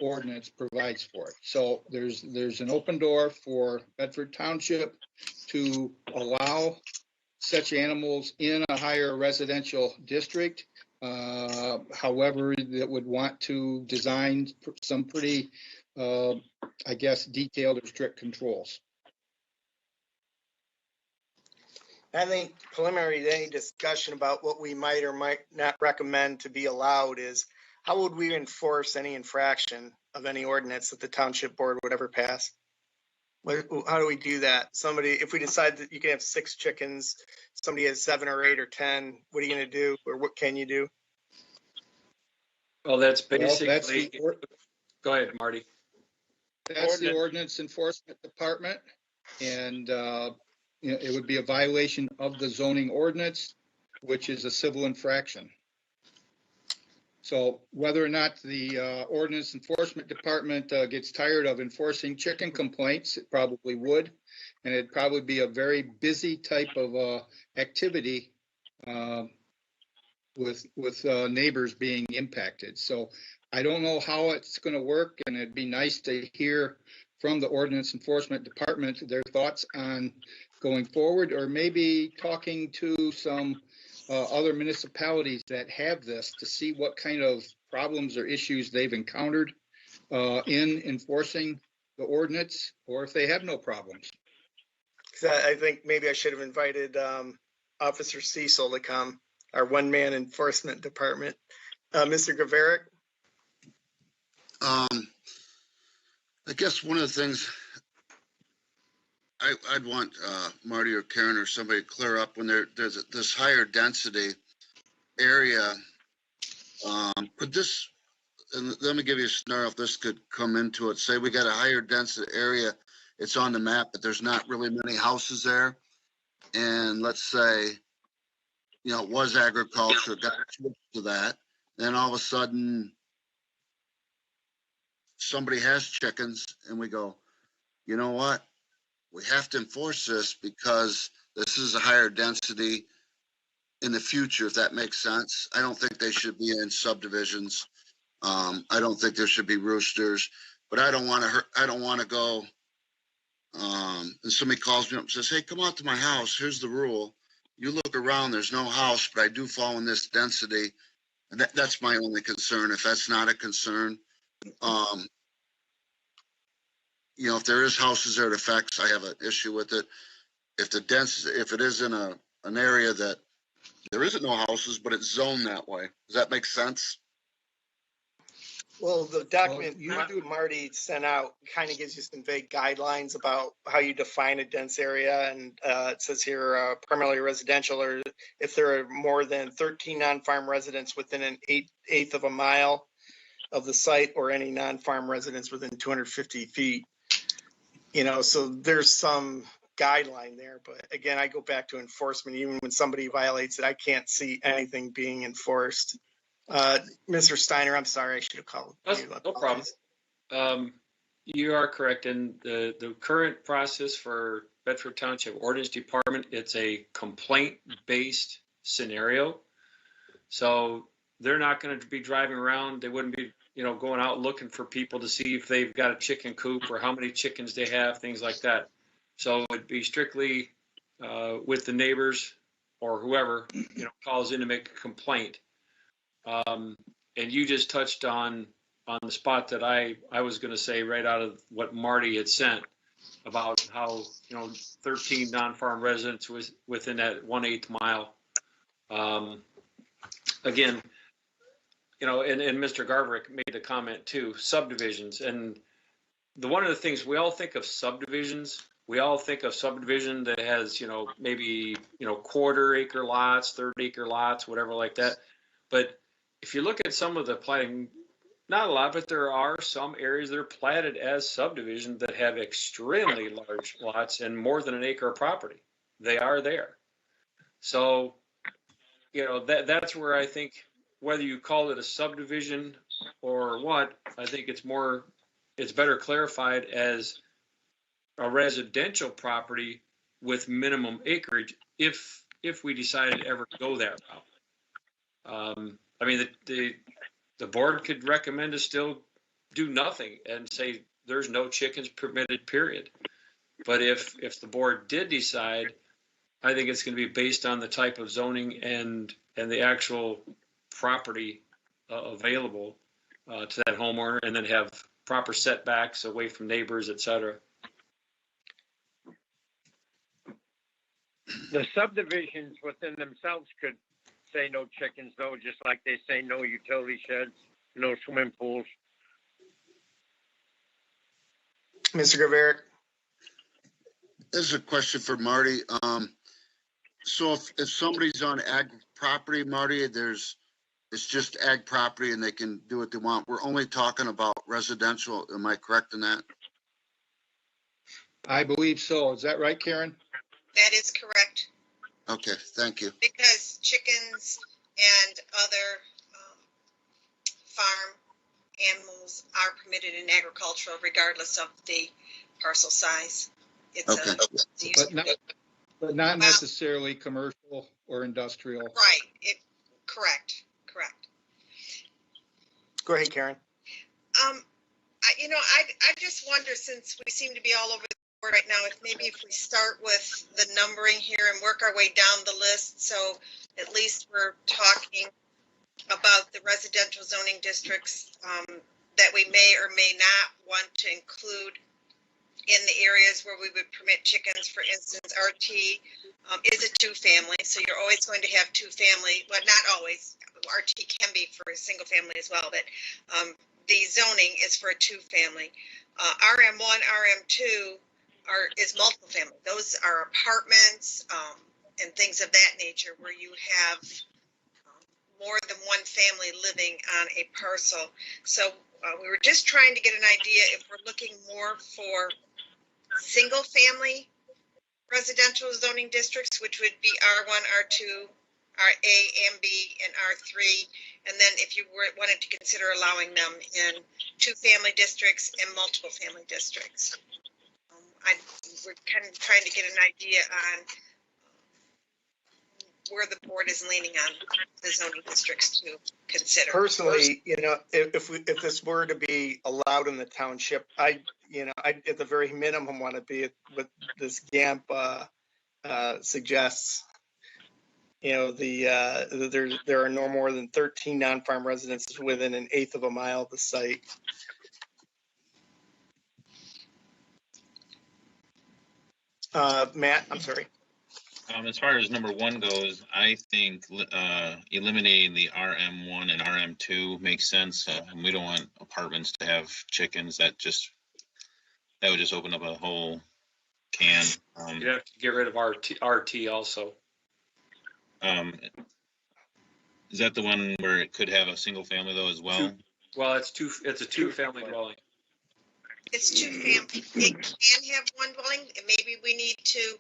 ordinance provides for it. So there's an open door for Bedford Township to allow such animals in a higher residential district. However, that would want to design some pretty, I guess, detailed or strict controls. I think preliminary to any discussion about what we might or might not recommend to be allowed is how would we enforce any infraction of any ordinance that the township board would ever pass? How do we do that? Somebody, if we decide that you can have 6 chickens, somebody has 7 or 8 or 10, what are you going to do? Or what can you do? Well, that's Well, basically, go ahead, Marty. That's the Ordinance Enforcement Department, and it would be a violation of the zoning ordinance, which is a civil infraction. So whether or not the Ordinance Enforcement Department gets tired of enforcing chicken complaints, it probably would, and it'd probably be a very busy type of activity with neighbors being impacted. So I don't know how it's going to work, and it'd be nice to hear from the Ordinance Enforcement Department their thoughts on going forward, or maybe talking to some other municipalities that have this to see what kind of problems or issues they've encountered in enforcing the ordinance, or if they have no problems. I think maybe I should have invited Officer Cecil to come, our one-man enforcement department. Mr. Gaverick? I guess one of the things I'd want Marty or Karen or somebody to clear up when there's this higher density area. Could this, and let me give you a scenario if this could come into it. Say we got a higher density area, it's on the map, but there's not really many houses there. And let's say, it was agriculture, got switched to that. Then all of a sudden, somebody has chickens and we go, you know what? We have to enforce this because this is a higher density in the future, if that makes sense. I don't think they should be in subdivisions. I don't think there should be roosters, but I don't want to go. And somebody calls me up and says, hey, come out to my house. Here's the rule. You look around, there's no house, but I do fall in this density. And that's my only concern. If that's not a concern, if there is houses there it affects, I have an issue with it. If it is in an area that there isn't no houses, but it's zoned that way, does that make sense? Well, the document Marty sent out kind of gives you some vague guidelines about how you define a dense area. And it says here, primarily residential, or if there are more than 13 non-farm residents within an eighth of a mile of the site, or any non-farm residents within 250 feet. So there's some guideline there. But again, I go back to enforcement. Even when somebody violates it, I can't see anything being enforced. Mr. Steiner, I'm sorry, I should have called you. No problem. You are correct. In the current process for Bedford Township Ordinance Department, it's a complaint-based scenario. So they're not going to be driving around. They wouldn't be, going out looking for people to see if they've got a chicken coop or how many chickens they have, things like that. So it'd be strictly with the neighbors or whoever, calls in to make a complaint. And you just touched on the spot that I was going to say right out of what Marty had sent about how, 13 non-farm residents was within that 1/8 mile. Again, and Mr. Garverick made the comment too, subdivisions. And one of the things we all think of subdivisions, that has, maybe, quarter-acre lots, third-acre lots, whatever like that. But if you look at some of the planning, not a lot, but there are some areas that are platted as subdivisions that have extremely large lots and more than an acre of property. They are there. So, that's where I think whether you call it a subdivision or what, I think it's better clarified as a residential property with minimum acreage if we decided to ever go that route. I mean, the board could recommend to still do nothing and say there's no chickens permitted, period. But if the board did decide, I think it's going to be based on the type of zoning and the actual property available to that homeowner, and then have proper setbacks away from neighbors, et cetera. The subdivisions within themselves could say no chickens though, just like they say no utility sheds, no swimming pools. Mr. Gaverick? This is a question for Marty. So if somebody's on ag property, Marty, it's just ag property and they can do what they want. We're only talking about residential. Am I correct in that? I believe so. Is that right, Karen? That is correct, Okay, thank you. because chickens and other farm animals are permitted in agricultural regardless of the parcel size. It's Okay. But not necessarily commercial or industrial. Right, correct. Go ahead, Karen. I just wonder, since we seem to be all over the board right now, if we start with the numbering here and work our way down the list, so at least we're talking about the residential zoning districts that we may or may not want to include in the areas where we would permit chickens. For instance, RT is a two-family, so you're always going to have two-family. Well, not always. RT can be for a single family as well, but the zoning is for a two-family. RM1, RM2 is multiple family. Those are apartments and things of that nature where you have more than one family living on a parcel. So we were just trying to get an idea if we're looking more for single family residential zoning districts, which would be R1, R2, RA and B, and R3. And then if you wanted to consider allowing them in two family districts and multiple family districts. We're kind of trying to get an idea on where the board is leaning on the zoning districts to consider. Personally, if this were to be allowed in the township, I at the very minimum want to be what this GAMP suggests. There are no more than 13 non-farm residences within an eighth of a mile of the site. Matt, I'm sorry. As far as number one goes, I think eliminating the RM1 and RM2 makes sense. We don't want apartments to have chickens. That would just open up a whole can. You'd have to get rid of RT also. Is that the one where it could have a single family though as well? Well, it's a two-family dwelling. It's two family. It can have one dwelling, and maybe we need to,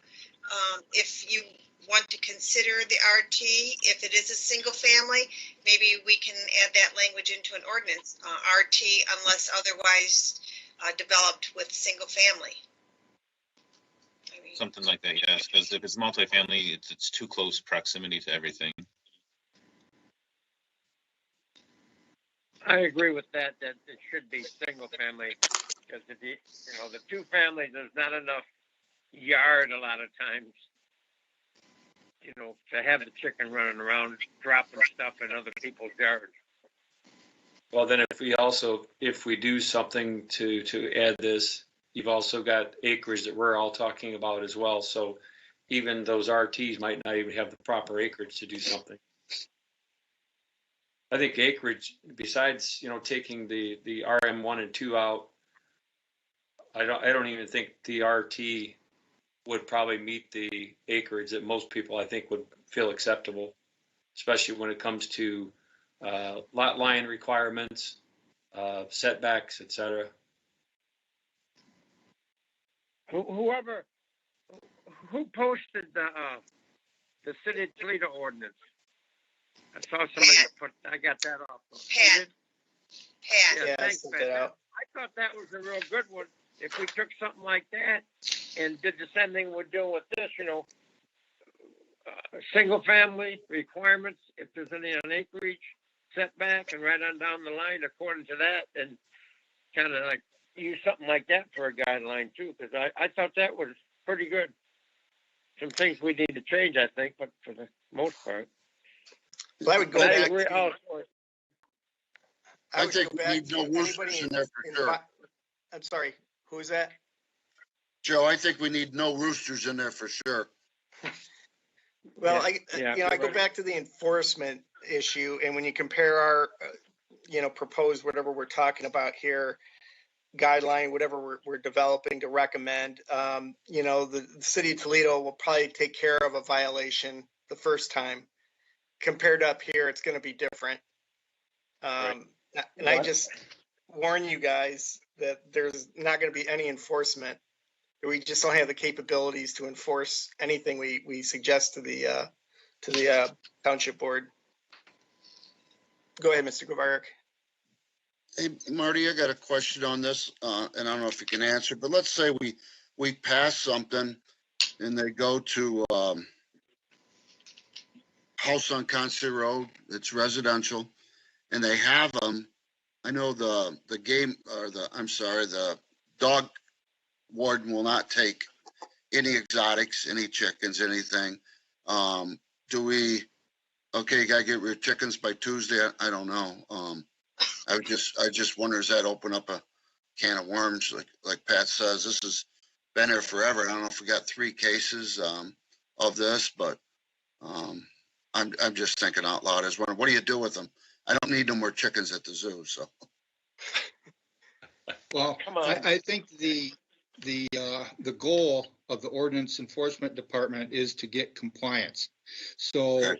if you want to consider the RT, if it is a single family, maybe we can add that language into an ordinance, RT unless otherwise developed with single family. Something like that, yes, because if it's multifamily, it's too close proximity to everything. I agree with that it should be single family, because the two families, there's not enough yard a lot of times, to have the chicken running around dropping stuff in other people's yards. Well, then if we do something to add this, you've also got acreage that we're all talking about as well. So even those RTs might not even have the proper acreage to do something. I think acreage, besides, taking the RM1 and 2 out, I don't even think the RT would probably meet the acreage that most people, I think, would feel acceptable, especially when it comes to lot line requirements setbacks, et cetera. Whoever, who posted the city of Toledo ordinance? I saw somebody put, I got that off. Pat. Pat. Yeah, I Thanks, sent Pat. that out. I thought that was a real good one. If we took something like that and did the same thing we're doing with this, single family requirements, if there's any on acreage setback, and right on down the line according to that, and kind of like use something like that for a guideline too, because I thought that was pretty good. Some things we need to change, I think, but for the most part. Well, I would go But I back agree to, also. I would think go we back need to no anybody roosters in there for sure. I'm sorry, who is that? Joe, I think we need no roosters in there for sure. Well, Yeah, I go back to the enforcement issue, and when you compare our, proposed whatever we're talking about here, guideline, whatever we're developing to recommend, the city of Toledo will probably take care of a violation the first time. Compared to up here, it's going to be different. And I just warn you guys that there's not going to be any enforcement. We just don't have the capabilities to enforce anything we suggest to the township board. Go ahead, Mr. Gubarek. Hey, Marty, I got a question on this, and I don't know if you can answer, but let's say we pass something and they go to, house on Concy Road, it's residential, and they have them. I know the dog warden will not take any exotics, any chickens, anything. You gotta get rid of chickens by Tuesday? I don't know. I just wonder, does that open up a can of worms? Like Pat says, this has been here forever. I don't know if we got 3 cases, of this, but, I'm just thinking out loud. I was wondering, what do you do with them? I don't need no more chickens at the zoo, so. Well, I think the goal of the ordinance enforcement department is to get compliance. So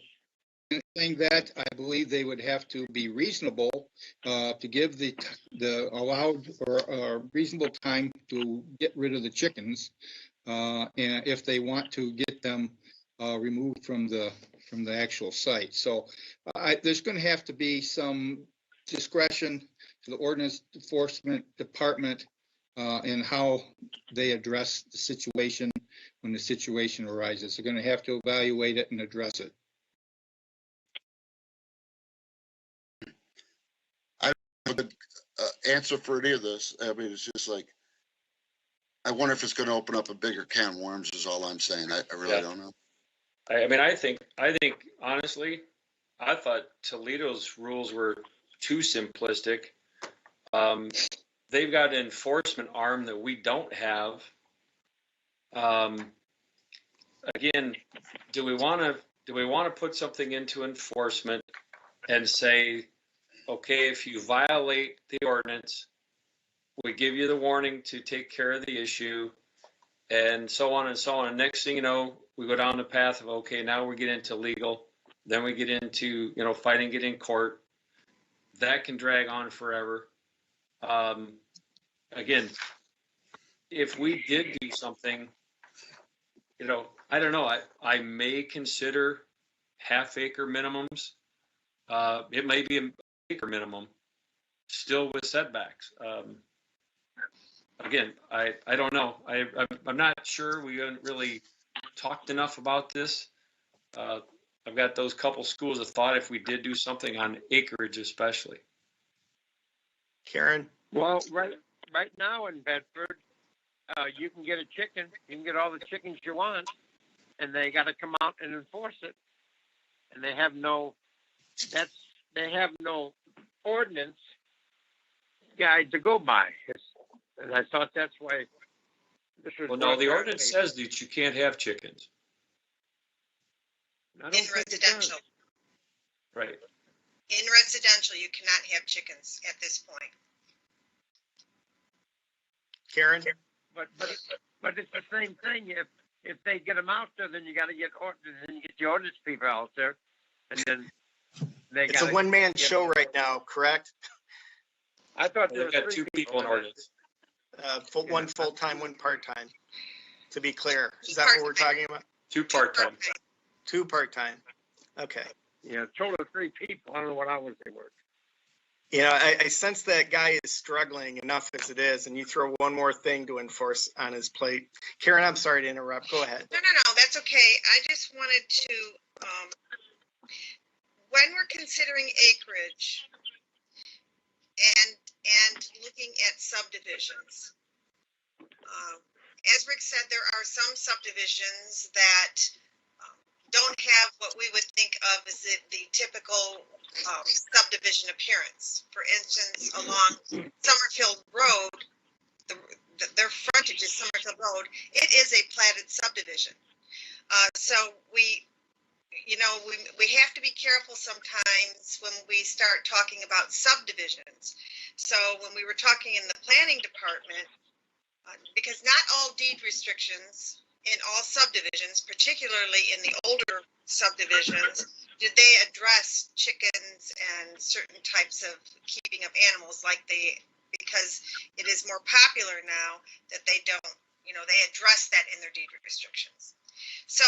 saying that, I believe they would have to be reasonable to give the allowed or reasonable time to get rid of the chickens, and if they want to get them removed from the actual site. So there's going to have to be some discretion to the ordinance enforcement department in how they address the situation when the situation arises. They're going to have to evaluate it and address it. I don't have an answer for any of this. I mean, it's just like, I wonder if it's going to open up a bigger can of worms is all I'm saying. I really don't know. I think honestly, I thought Toledo's rules were too simplistic. They've got an enforcement arm that we don't have. Again, do we want to put something into enforcement and say, okay, if you violate the ordinance, we give you the warning to take care of the issue, and so on and so on. And next thing you know, we go down the path of, okay, now we get into legal, then we get into, fighting it in court. That can drag on forever. Again, if we did do something, I don't know, I may consider half-acre minimums. It may be an acre minimum, still with setbacks. Again, I don't know. I'm not sure. We haven't really talked enough about this. I've got those couple schools of thought if we did do something on acreage, especially. Karen? Well, right now in Bedford, you can get a chicken. You can get all the chickens you want, and they got to come out and enforce it. And they have no ordinance guide to go by. And I thought that's why this was. Well, no, the ordinance says that you can't have chickens. In residential. Right. In residential, you cannot have chickens at this point. Karen? But it's the same thing. If they get them out there, then you got to get the ordinance people out there, and then It's a one-man show right now, correct? I thought there We've were got three two people in ordinance. One full-time, one part-time, to be clear. Is that what we're talking about? Two part-time. Two part-time. Okay. Yeah, total of 3 people. I don't know what hours they work. You know, I sense that guy is struggling enough as it is, and you throw one more thing to enforce on his plate. Karen, I'm sorry to interrupt. Go ahead. No, that's okay. I just wanted to, when we're considering acreage and looking at subdivisions, as Rick said, there are some subdivisions that don't have what we would think of as the typical subdivision appearance. For instance, along Summerfield Road, their frontage is Summerfield Road. It is a platted subdivision. So we have to be careful sometimes when we start talking about subdivisions. So when we were talking in the planning department, because not all deed restrictions in all subdivisions, particularly in the older subdivisions, did they address chickens and certain types of keeping of animals because it is more popular now that they don't, they address that in their deed restrictions. So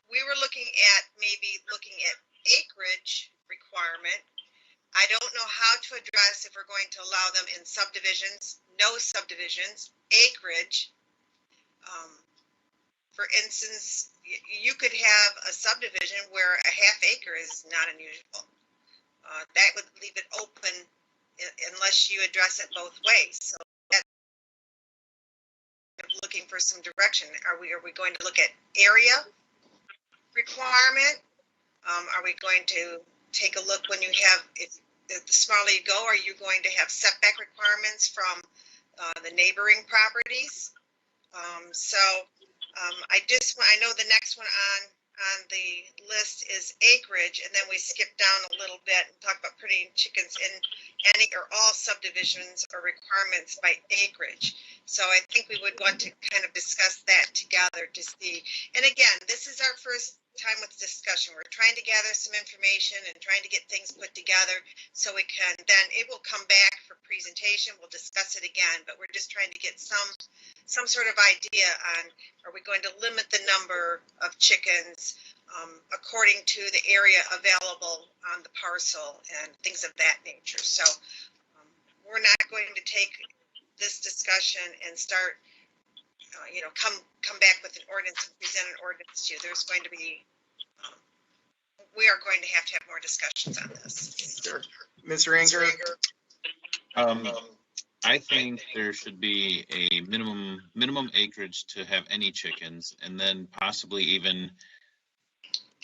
we were looking at acreage requirement. I don't know how to address if we're going to allow them in subdivisions, no subdivisions, acreage. For instance, you could have a subdivision where a half acre is not unusual. That would leave it open unless you address it both ways. So that's looking for some direction. Are we going to look at area requirement? Are we going to take a look when you have, if the smaller you go, are you going to have setback requirements from the neighboring properties? I know the next one on the list is acreage, and then we skip down a little bit and talk about putting chickens in any or all subdivisions or requirements by acreage. So I think we would want to kind of discuss that together to see. And again, this is our first time with discussion. We're trying to gather some information and trying to get things put together so we can then, it will come back for presentation. We'll discuss it again, but we're just trying to get some sort of idea on, are we going to limit the number of chickens according to the area available on the parcel and things of that nature. So we're not going to take this discussion and start come back with an ordinance and present an ordinance to you. There's going to be, we are going to have more discussions on this. Sure. Mr. Anger? I think there should be a minimum acreage to have any chickens, and then possibly even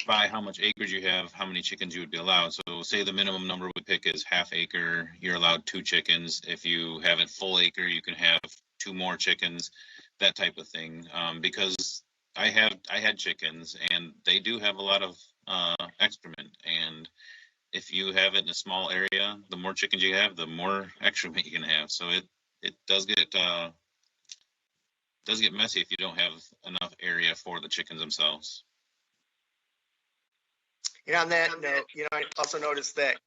by how much acreage you have, how many chickens you would be allowed. So say the minimum number we pick is half acre, you're allowed 2 chickens. If you have it full acre, you can have 2 more chickens, that type of thing. Because I had chickens, and they do have a lot of excrement, and if you have it in a small area, the more chickens you have, the more excrement you can have. So it does get messy if you don't have enough area for the chickens themselves. On that note, I also noticed that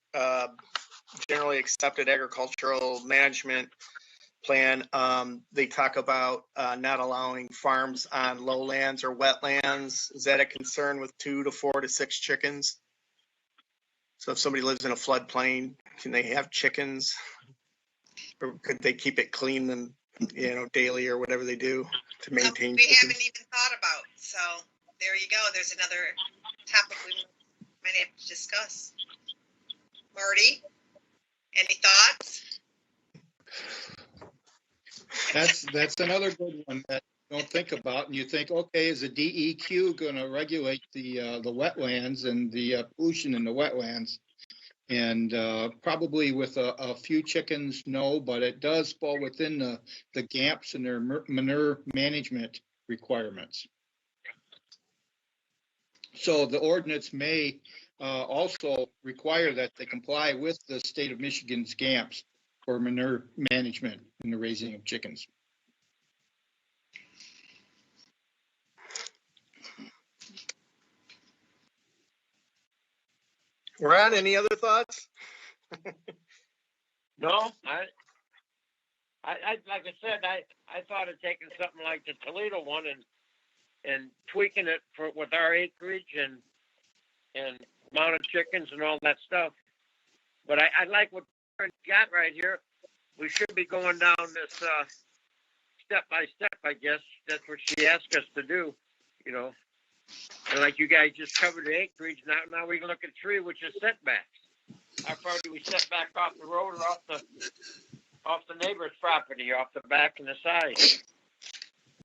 generally accepted agricultural management plan, they talk about not allowing farms on lowlands or wetlands. Is that a concern with 2 to 4 to 6 chickens? So if somebody lives in a floodplain, can they have chickens? Or could they keep it clean and, daily or whatever they do to maintain we chickens? haven't even thought about. So there you go. There's another topic we might have to discuss. Marty, any thoughts? That's another good one that you don't think about, and you think, okay, is the DEQ going to regulate the wetlands and the pollution in the wetlands? And probably with a few chickens, no, but it does fall within the gaps in their manure management requirements. So the ordinance may also require that they comply with the state of Michigan's gaps for manure management in the raising of chickens. Ron, any other thoughts? No, I like I said, I thought of taking something like the Toledo one and tweaking it for with our acreage and amount of chickens and all that stuff. But I like what Karen's got right here. We should be going down this step by step, I guess. That's what she asked us to do, you know. And like you guys just covered the acreage, now we can look at tree, which is setbacks. How far do we set back off the road or off the neighbor's property, off the back and the side?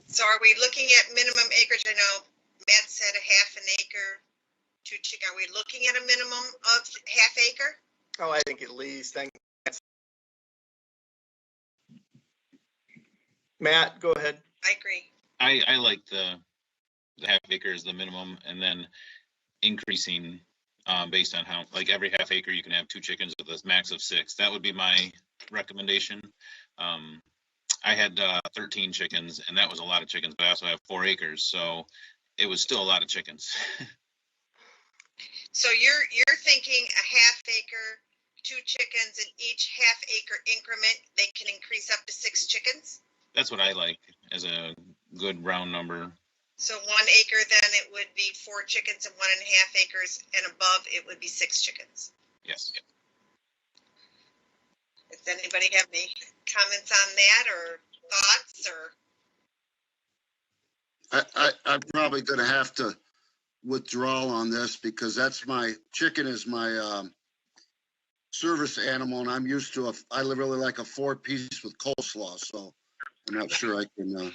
So are we looking at minimum acreage? I know Matt said a half an acre, 2 chicken. Are we looking at a minimum of half acre? Oh, I think at least. Matt, go ahead. I agree. I like the half acre is the minimum, and then increasing based on how, like every half acre you can have 2 chickens with a max of 6. That would be my recommendation. I had 13 chickens, and that was a lot of chickens, but I also have 4 acres, so it was still a lot of chickens. So you're thinking a half acre, 2 chickens in each half acre increment, they can increase up to 6 chickens? That's what I like as a good round number. So 1 acre, then it would be 4 chickens, and 1.5 acres and above, it would be 6 chickens. Yes. Does anybody have any comments on that or thoughts or? I'm probably gonna have to withdraw on this because that's my chicken is my service animal, and I'm used to I really like a 4-piece with coleslaw, so I'm not sure I can.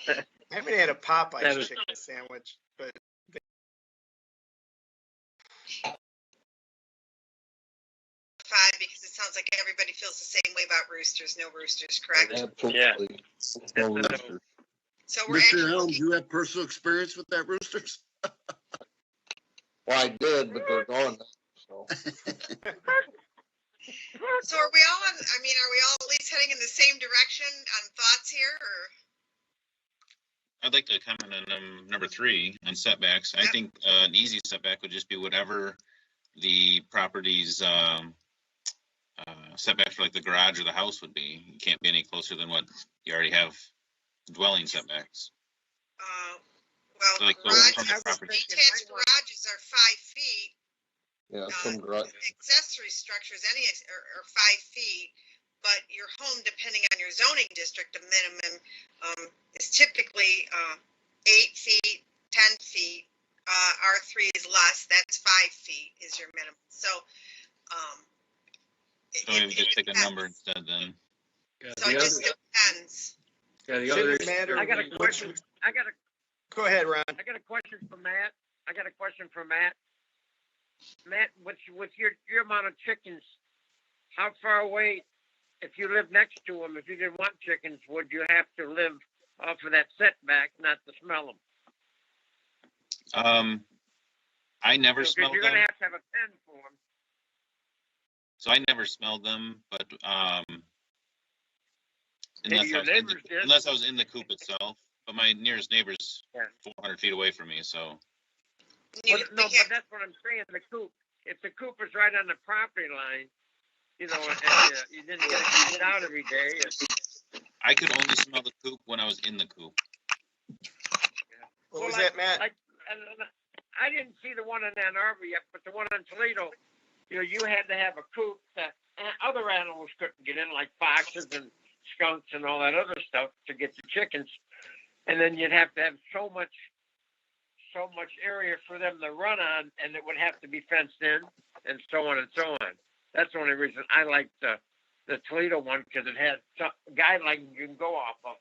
I haven't had a Popeye chicken sandwich, but. Because it sounds like everybody feels the same way about roosters. No roosters, correct? Absolutely. No roosters. So we're Mr. Helms, you have personal experience with that roosters? Well, I did, but they're gone now, so. So are we all on, I mean, are we all at least heading in the same direction on thoughts here, or? I'd like to comment on number 3 on setbacks. I think an easy setback would just be whatever the property's setback for like the garage or the house would be. You can't be any closer than what you already have dwelling setbacks. Well, So like detached garages are 5 feet. Yeah, some garage. Accessory structures, are 5 feet, but your home, depending on your zoning district, the minimum is typically 8 feet, 10 feet. R3 is less. That's 5 feet is your minimum. So, so maybe just take a number instead then. So it just depends. Yeah, the other matter. I got a question. Go ahead, Ron. I got a question for Matt. Matt, with your amount of chickens, how far away, if you live next to them, if you didn't want chickens, would you have to live off of that setback, not to smell them? I never So, smelled you're them. gonna have to have a pen for them. So I never smelled them, but Maybe your neighbors did. unless I was in the coop itself. But my nearest neighbor's Yeah. 400 feet away from me, so. But that's what I'm saying. The coop, if the coop is right on the property line, you know, and you didn't get out every day. I could only smell the coop when I was in the coop. What was that, Matt? I didn't see the one in Ann Arbor yet, but the one in Toledo, you know, you had to have a coop that other animals couldn't get in, like foxes and skunks and all that other stuff to get the chickens. And then you'd have to have so much area for them to run on, and it would have to be fenced in, and so on and so on. That's the only reason I like the Toledo one, because it had some guidelines you can go off of.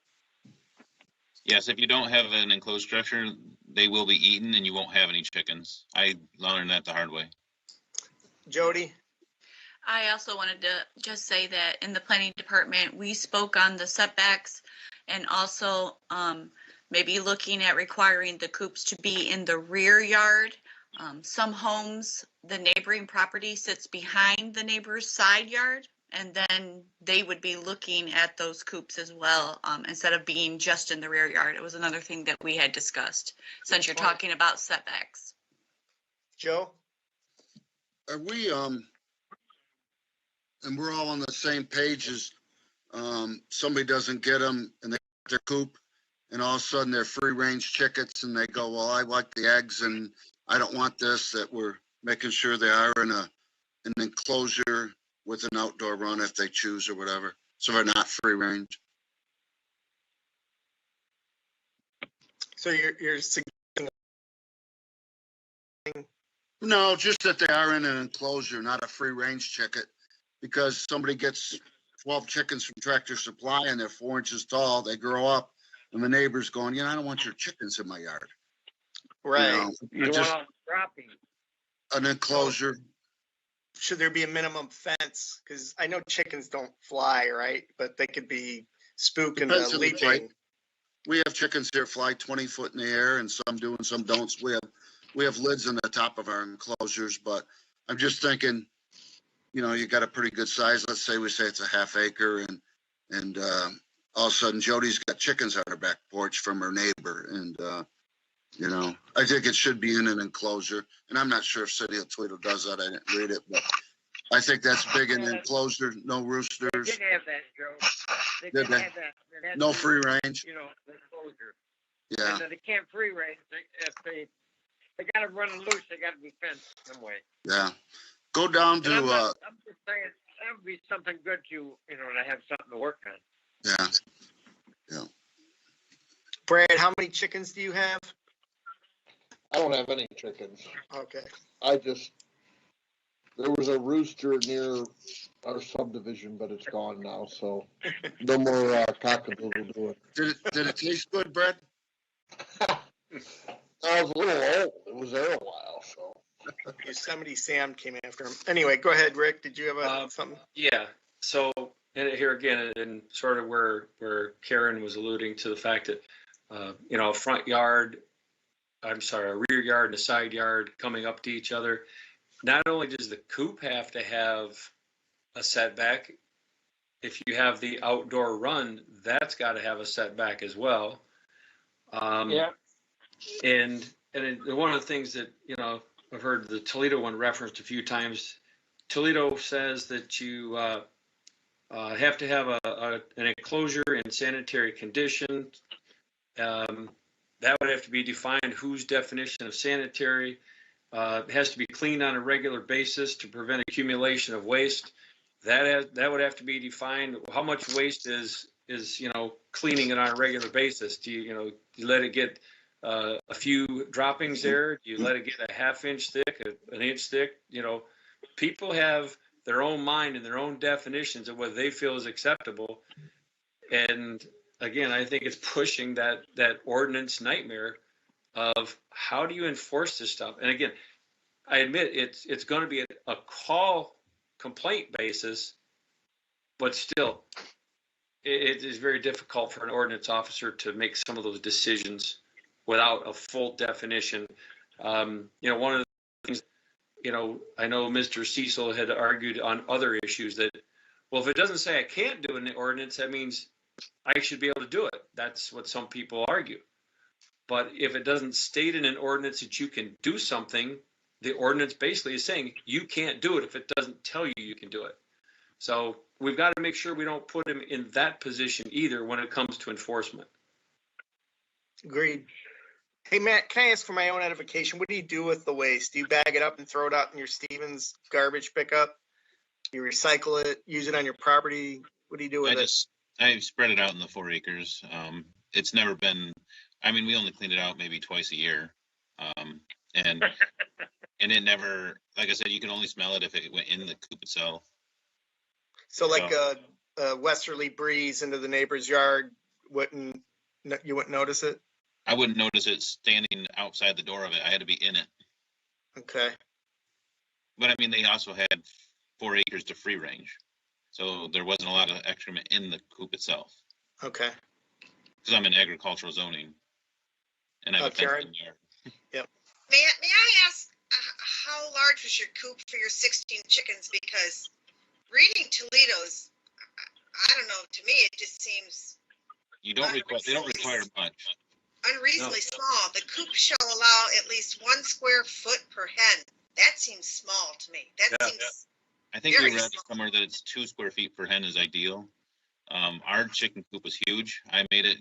Yes, if you don't have an enclosed structure, they will be eaten and you won't have any chickens. I learned that the hard way. Jody? I also wanted to just say that in the planning department, we spoke on the setbacks and also maybe looking at requiring the coops to be in the rear yard. Some homes, the neighboring property sits behind the neighbor's side yard, and then they would be looking at those coops as well, instead of being just in the rear yard. It was another thing that we had discussed, since you're talking about setbacks. Joe? Are we, and we're all on the same page as, somebody doesn't get them and they get their coop and all of a sudden they're free range chickens and they go, well, I like the eggs and I don't want this, that we're making sure they are in an enclosure with an outdoor run if they choose or whatever. So they're not free range. So you're suggesting No, just that they are in an enclosure, not a free range chicken, because somebody gets 12 chickens from Tractor Supply and they're 4 inches tall. They grow up and the neighbor's going, I don't want your chickens in my yard. right. You Just want dropping. an enclosure. Should there be a minimum fence? Because I know chickens don't fly, right? But they could be spooking Depends the on the leaching. type. We have chickens here fly 20 foot in the air and some do and some don't. We have lids on the top of our enclosures, but I'm just thinking, you got a pretty good size. Let's say it's a half acre and all of a sudden Jody's got chickens on her back porch from her neighbor. And, I think it should be in an enclosure. And I'm not sure if City of Toledo does that. I didn't read it, but I think that's big in enclosure, no They roosters, did have that, Joe. They Did did they? have that. It had no to be, free range. the enclosure. Yeah, And they can't free range. If they gotta run loose, they gotta be fenced some way. yeah. Go down And I'm to, just saying, that would be something good to have something to work on. yeah. Brad, how many chickens do you have? I don't have any chickens. Okay. There was a rooster near our subdivision, but it's gone now, so no more cockadoodle doing. Did it taste good, Brad? I was a little old. It was there a while, so. Yosemite Sam came after him. Anyway, go ahead, Rick. Did you have something? Yeah, so, and here again, and sort of where Karen was alluding to the fact that, a front yard, a rear yard and a side yard coming up to each other. Not only does the coop have to have a setback, if you have the outdoor run, that's got to have a setback as well. Yeah. And one of the things that, I've heard the Toledo one referenced a few times. Toledo says that you have to have an enclosure in sanitary condition. That would have to be defined. Whose definition of sanitary? It has to be cleaned on a regular basis to prevent accumulation of waste. That would have to be defined. How much waste is cleaning it on a regular basis? Do you let it get a few droppings there? Do you let it get a half-inch thick, an inch thick? People have their own mind and their own definitions of what they feel is acceptable. And again, I think it's pushing that ordinance nightmare of how do you enforce this stuff? And again, I admit it's going to be a call complaint basis, but still, it is very difficult for an ordinance officer to make some of those decisions without a full definition. One of the things, I know Mr. Cecil had argued on other issues that, well, if it doesn't say I can't do an ordinance, that means I should be able to do it. That's what some people argue. But if it doesn't state in an ordinance that you can do something, the ordinance basically is saying you can't do it if it doesn't tell you can do it. So we've got to make sure we don't put him in that position either when it comes to enforcement. Agreed. Hey, Matt, can I ask for my own edification? What do you do with the waste? Do you bag it up and throw it out in your Stevens garbage pickup? You recycle it, use it on your property? What do you do with it? I spread it out in the 4 acres. It's never been, we only clean it out maybe twice a year. And it never, like I said, you can only smell it if it went in the coop itself. So like a westerly breeze into the neighbor's yard, you wouldn't notice it? I wouldn't notice it standing outside the door of it. I had to be in it. Okay. But they also had 4 acres to free range. So there wasn't a lot of excrement in the coop itself. Okay. Because I'm in agricultural zoning. And I have a fenced in yard. Yep. May I ask how large was your coop for your 16 chickens? Because reading Toledo's, I don't know, to me it just seems They don't require much. Unreasonably small. The coop shall allow at least 1 square foot per hen. That seems small to me. That seems I think we Very read somewhere that it's 2 square feet per hen is ideal. Our chicken coop was huge. I made it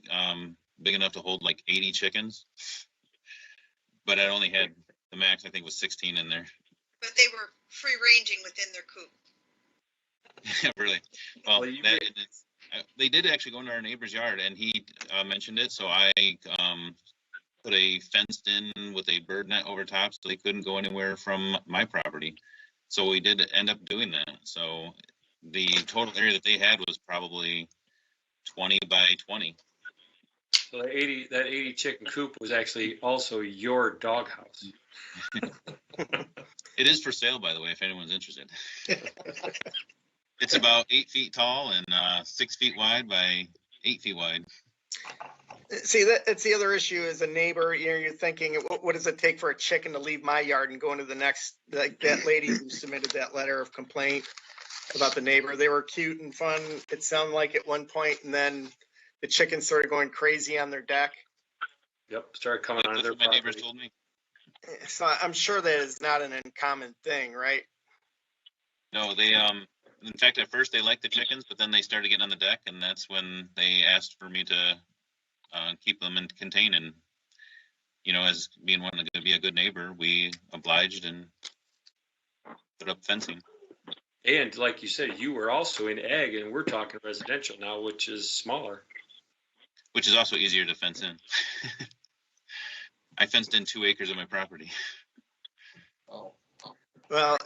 big enough to hold like 80 chickens, but I only had the max, I think, was 16 in there. But they were free ranging within their coop. Yeah, really. Well, Well, you they did actually go into our neighbor's yard, and he mentioned it. So I put a fenced in with a bird net over top, so they couldn't go anywhere from my property. So we did end up doing that. So the total area that they had was probably 20 by 20. So that 80 chicken coop was actually also your doghouse. It is for sale, by the way, if anyone's interested. It's about 8 feet tall and 6 feet wide by 8 feet wide. See, that's the other issue as a neighbor, you're thinking, what does it take for a chicken to leave my yard and go into the next, like that lady who submitted that letter of complaint about the neighbor, they were cute and fun. It sounded like at one point, and then the chickens started going crazy on their deck. Yep, started coming on That's their what my neighbors property. told me. So I'm sure that is not an uncommon thing, right? No, they in fact at first they liked the chickens, but then they started getting on the deck, and that's when they asked for me to keep them and contain. And as being wanting to be a good neighbor, we obliged and put up fencing. And like you said, you were also in ag, and we're talking residential now, which is smaller. Which is also easier to fence in. I fenced in 2 acres of my property. Well,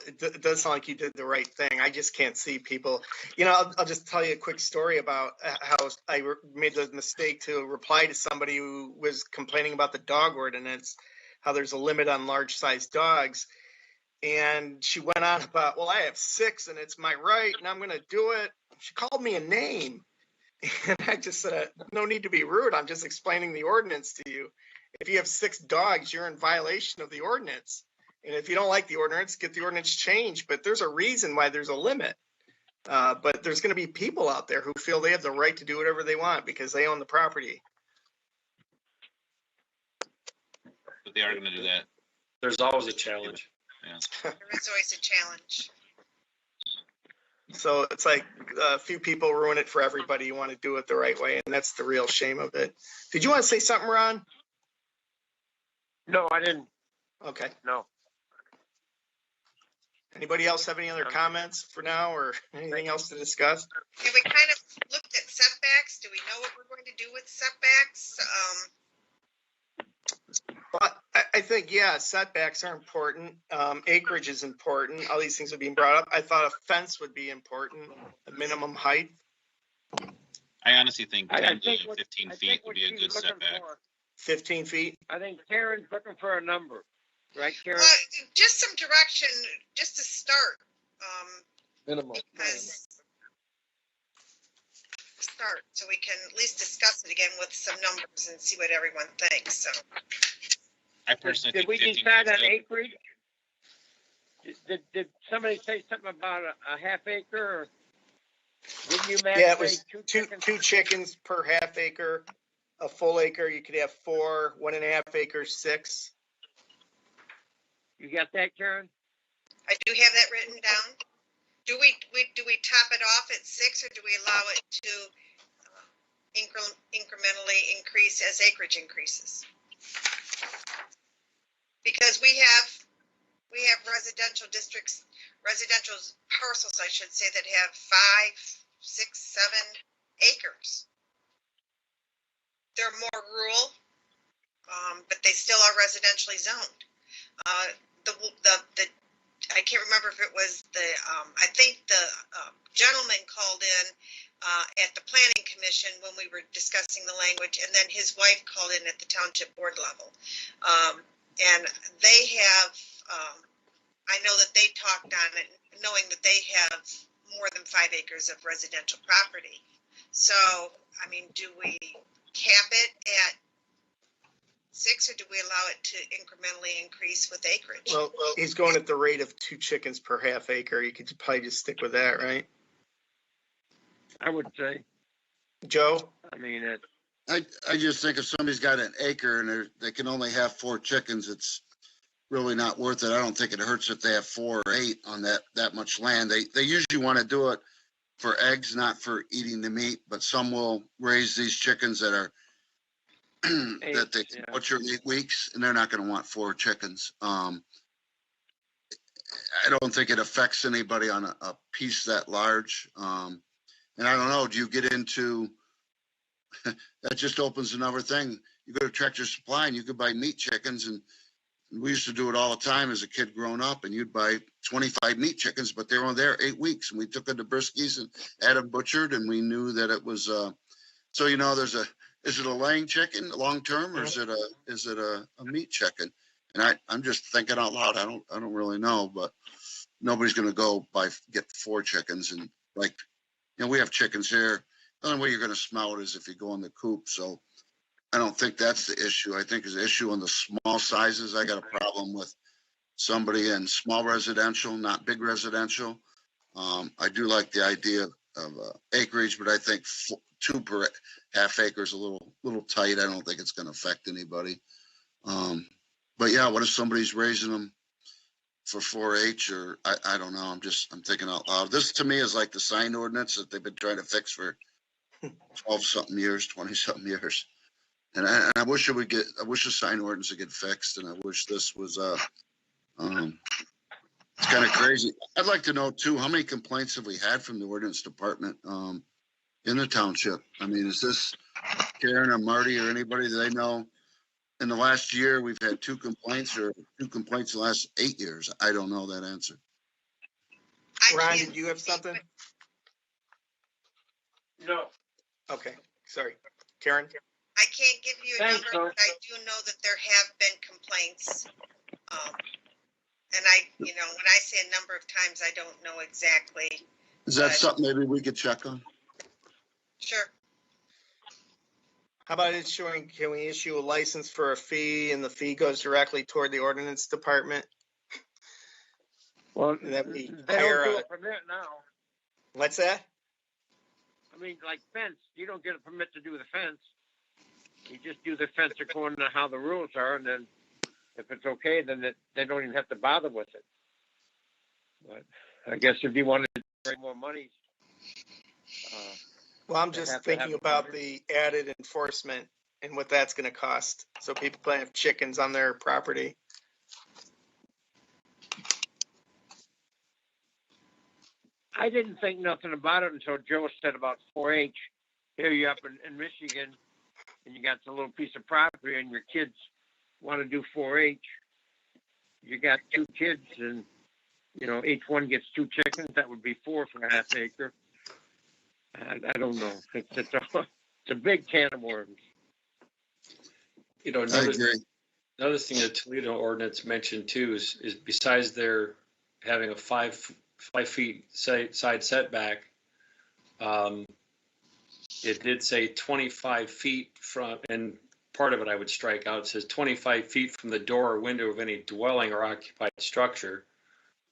it does sound like you did the right thing. I just can't see people. I'll just tell you a quick story about how I made the mistake to reply to somebody who was complaining about the dog ordinance, how there's a limit on large-sized dogs. And she went on about, well, I have 6 and it's my right and I'm going to do it. She called me a name. And I just said, no need to be rude. I'm just explaining the ordinance to you. If you have 6 dogs, you're in violation of the ordinance. And if you don't like the ordinance, get the ordinance changed. But there's a reason why there's a limit. But there's going to be people out there who feel they have the right to do whatever they want because they own the property. But they are going to do that. There's always a challenge. Yeah. There is always a challenge. So it's like a few people ruin it for everybody. You want to do it the right way. And that's the real shame of it. Did you want to say something, Ron? No, I didn't. Okay. No. Anybody else have any other comments for now or anything else to discuss? Have we kind of looked at setbacks? Do we know what we're going to do with setbacks? But I think, yeah, setbacks are important. Acreage is important. All these things are being brought up. I thought a fence would be important, a minimum height. I honestly think 10 to think 15 feet would be a good setback. 15 feet? I think Karen's looking for a number, right, Karen? Well, just some direction, just to start. Minimum. Start, so we can at least discuss it again with some numbers and see what everyone thinks, so. I personally Did think we 15 decide feet on is good. acreage? Did somebody say something about a half acre or? Didn't you, Matt, Yeah, it say was two chickens per half acre. A full acre, you could have 4, 1.5 acres, 6. You got that, Karen? I do have that written down. Do we top it off at 6 or do we allow it to incrementally increase as acreage increases? Because we have residential districts, residential parcels, I should say, that have 5, 6, 7 acres. They're more rural, but they still are residentially zoned. I can't remember if it was I think the gentleman called in at the planning commission when we were discussing the language, and then his wife called in at the township board level. And they have, I know that they talked on it, knowing that they have more than 5 acres of residential property. So, I mean, do we cap it at 6 or do we allow it to incrementally increase with acreage? Well, he's going at the rate of 2 chickens per half acre. You could probably just stick with that, right? I would say. Joe? I mean, I just think if somebody's got an acre and they can only have 4 chickens, really not worth it. I don't think it hurts if they have 4 or 8 on that much land. They usually want to do it for eggs, not for eating the meat, but some will raise these chickens that are that they butcher 8 weeks, and they're not going to want 4 chickens. I don't think it affects anybody on a piece that large. And I don't know, do you get into, that just opens another thing. You go to Tractor Supply and you could buy meat chickens, and we used to do it all the time as a kid growing up, and you'd buy 25 meat chickens, but they were only there 8 weeks, and we took them to Brisky's and had them butchered, and we knew that it was, so, you know, is it a laying chicken long-term, or is it a meat chicken? And I'm just thinking out loud. I don't really know, but nobody's going to go get 4 chickens. And like, you know, we have chickens here. The only way you're going to smell it is if you go in the coop. So I don't think that's the issue. I think the issue on the small sizes. I got a problem with somebody in small residential, not big residential. I do like the idea of acreage, but I think 2 per half acre is a little tight. I don't think it's going to affect anybody. But yeah, what if somebody's raising them for 4-H, or I don't know. I'm thinking out loud. This to me is like the sign ordinance that they've been trying to fix for 12-something years, 20-something years. And I wish the sign ordinance would get fixed, and I wish this was it's kind of crazy. I'd like to know too, how many complaints have we had from the ordinance department in the township? I mean, is this Karen or Marty or anybody that they know? In the last year, we've had 2 complaints, or 2 complaints in the last 8 years. I don't know that answer. Ron, did you have something? No. Okay, sorry. Karen? I can't give you a number, but I do know that there have been complaints. And when I say a number of times, I don't know exactly. Is that something maybe we could check on? Sure. How about can we issue a license for a fee, and the fee goes directly toward the ordinance department? Well, that we they hire don't do a permit now. What's that? I mean, like fence, you don't get a permit to do the fence. You just do the fence according to how the rules are, and then if it's okay, then they don't even have to bother with it. But I guess if you wanted to bring more money. Well, I'm just thinking about the added enforcement and what that's going to cost. So people can have chickens on their property. I didn't think nothing about it until Joe said about 4-H. Here you're up in Michigan, and you got a little piece of property, and your kids want to do 4-H. You got 2 kids, and each one gets 2 chickens. That would be 4 for a half acre. I don't know. It's a big can of worms. Another thing the Toledo ordinance mentioned too is besides their having a 5 feet side setback, it did say 25 feet from, and part of it I would strike out. It says 25 feet from the door or window of any dwelling or occupied structure.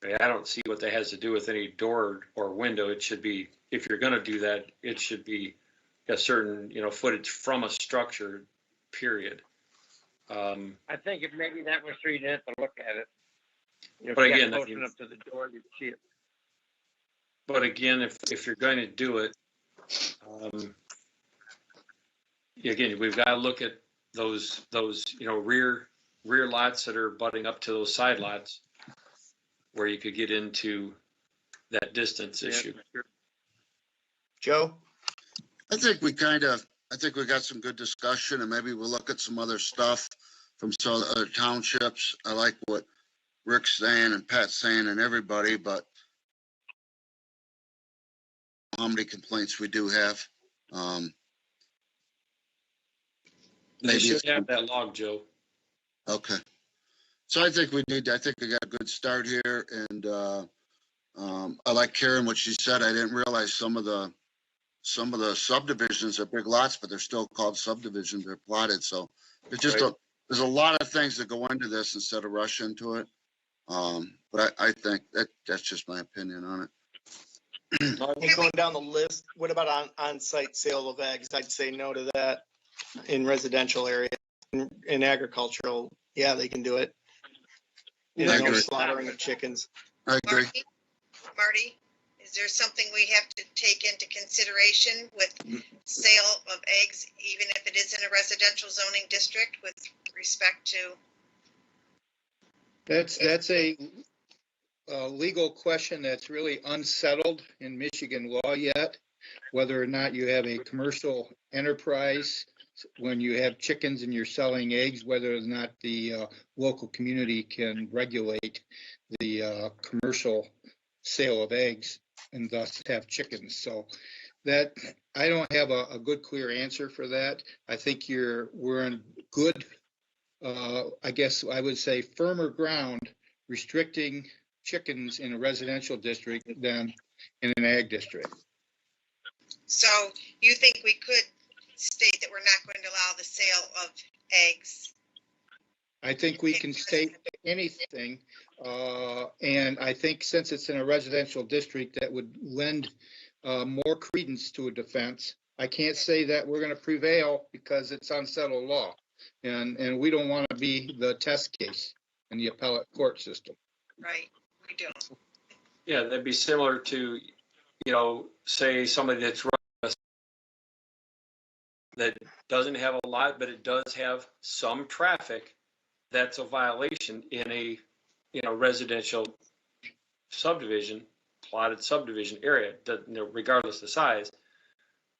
I don't see what that has to do with any door or window. It should be, if you're going to do that, it should be a certain, footage from a structure, period. I think if maybe that was so you didn't have to look at it. But again, close enough to the door, you'd see it. But again, if you're going to do it, again, we've got to look at those rear lots that are butting up to those side lots, where you could get into that distance issue. Sure. Joe? I think we got some good discussion, and maybe we'll look at some other stuff from some other townships. I like what Rick's saying and Pat's saying and everybody, but how many complaints we do have. They should have that log, Joe. Okay. So I think we got a good start here, and I like Karen, what she said. I didn't realize some of the subdivisions are big lots, but they're still called subdivisions. They're plotted. So it's just there's a lot of things that go into this instead of rush into it. But I think that's just my opinion on it. And going down the list, what about on-site sale of eggs? I'd say no to that in residential areas. In agricultural, yeah, they can do it. You I know, agree. slaughtering of chickens. I agree. Marty, is there something we have to take into consideration with sale of eggs, even if it is in a residential zoning district with respect to? That's a legal question that's really unsettled in Michigan law yet, whether or not you have a commercial enterprise when you have chickens and you're selling eggs, whether or not the local community can regulate the commercial sale of eggs and thus have chickens. So that, I don't have a good, clear answer for that. I think we're in good, I guess I would say firmer ground restricting chickens in a residential district than in an ag district. So you think we could state that we're not going to allow the sale of eggs? I think we can state anything, and I think since it's in a residential district, that would lend more credence to a defense. I can't say that we're going to prevail because it's unsettled law, and we don't want to be the test case in the appellate court system. Right, we don't. Yeah, that'd be similar to, say somebody that's running that doesn't have a lot, but it does have some traffic. That's a violation in a, residential subdivision, plotted subdivision area, regardless of size.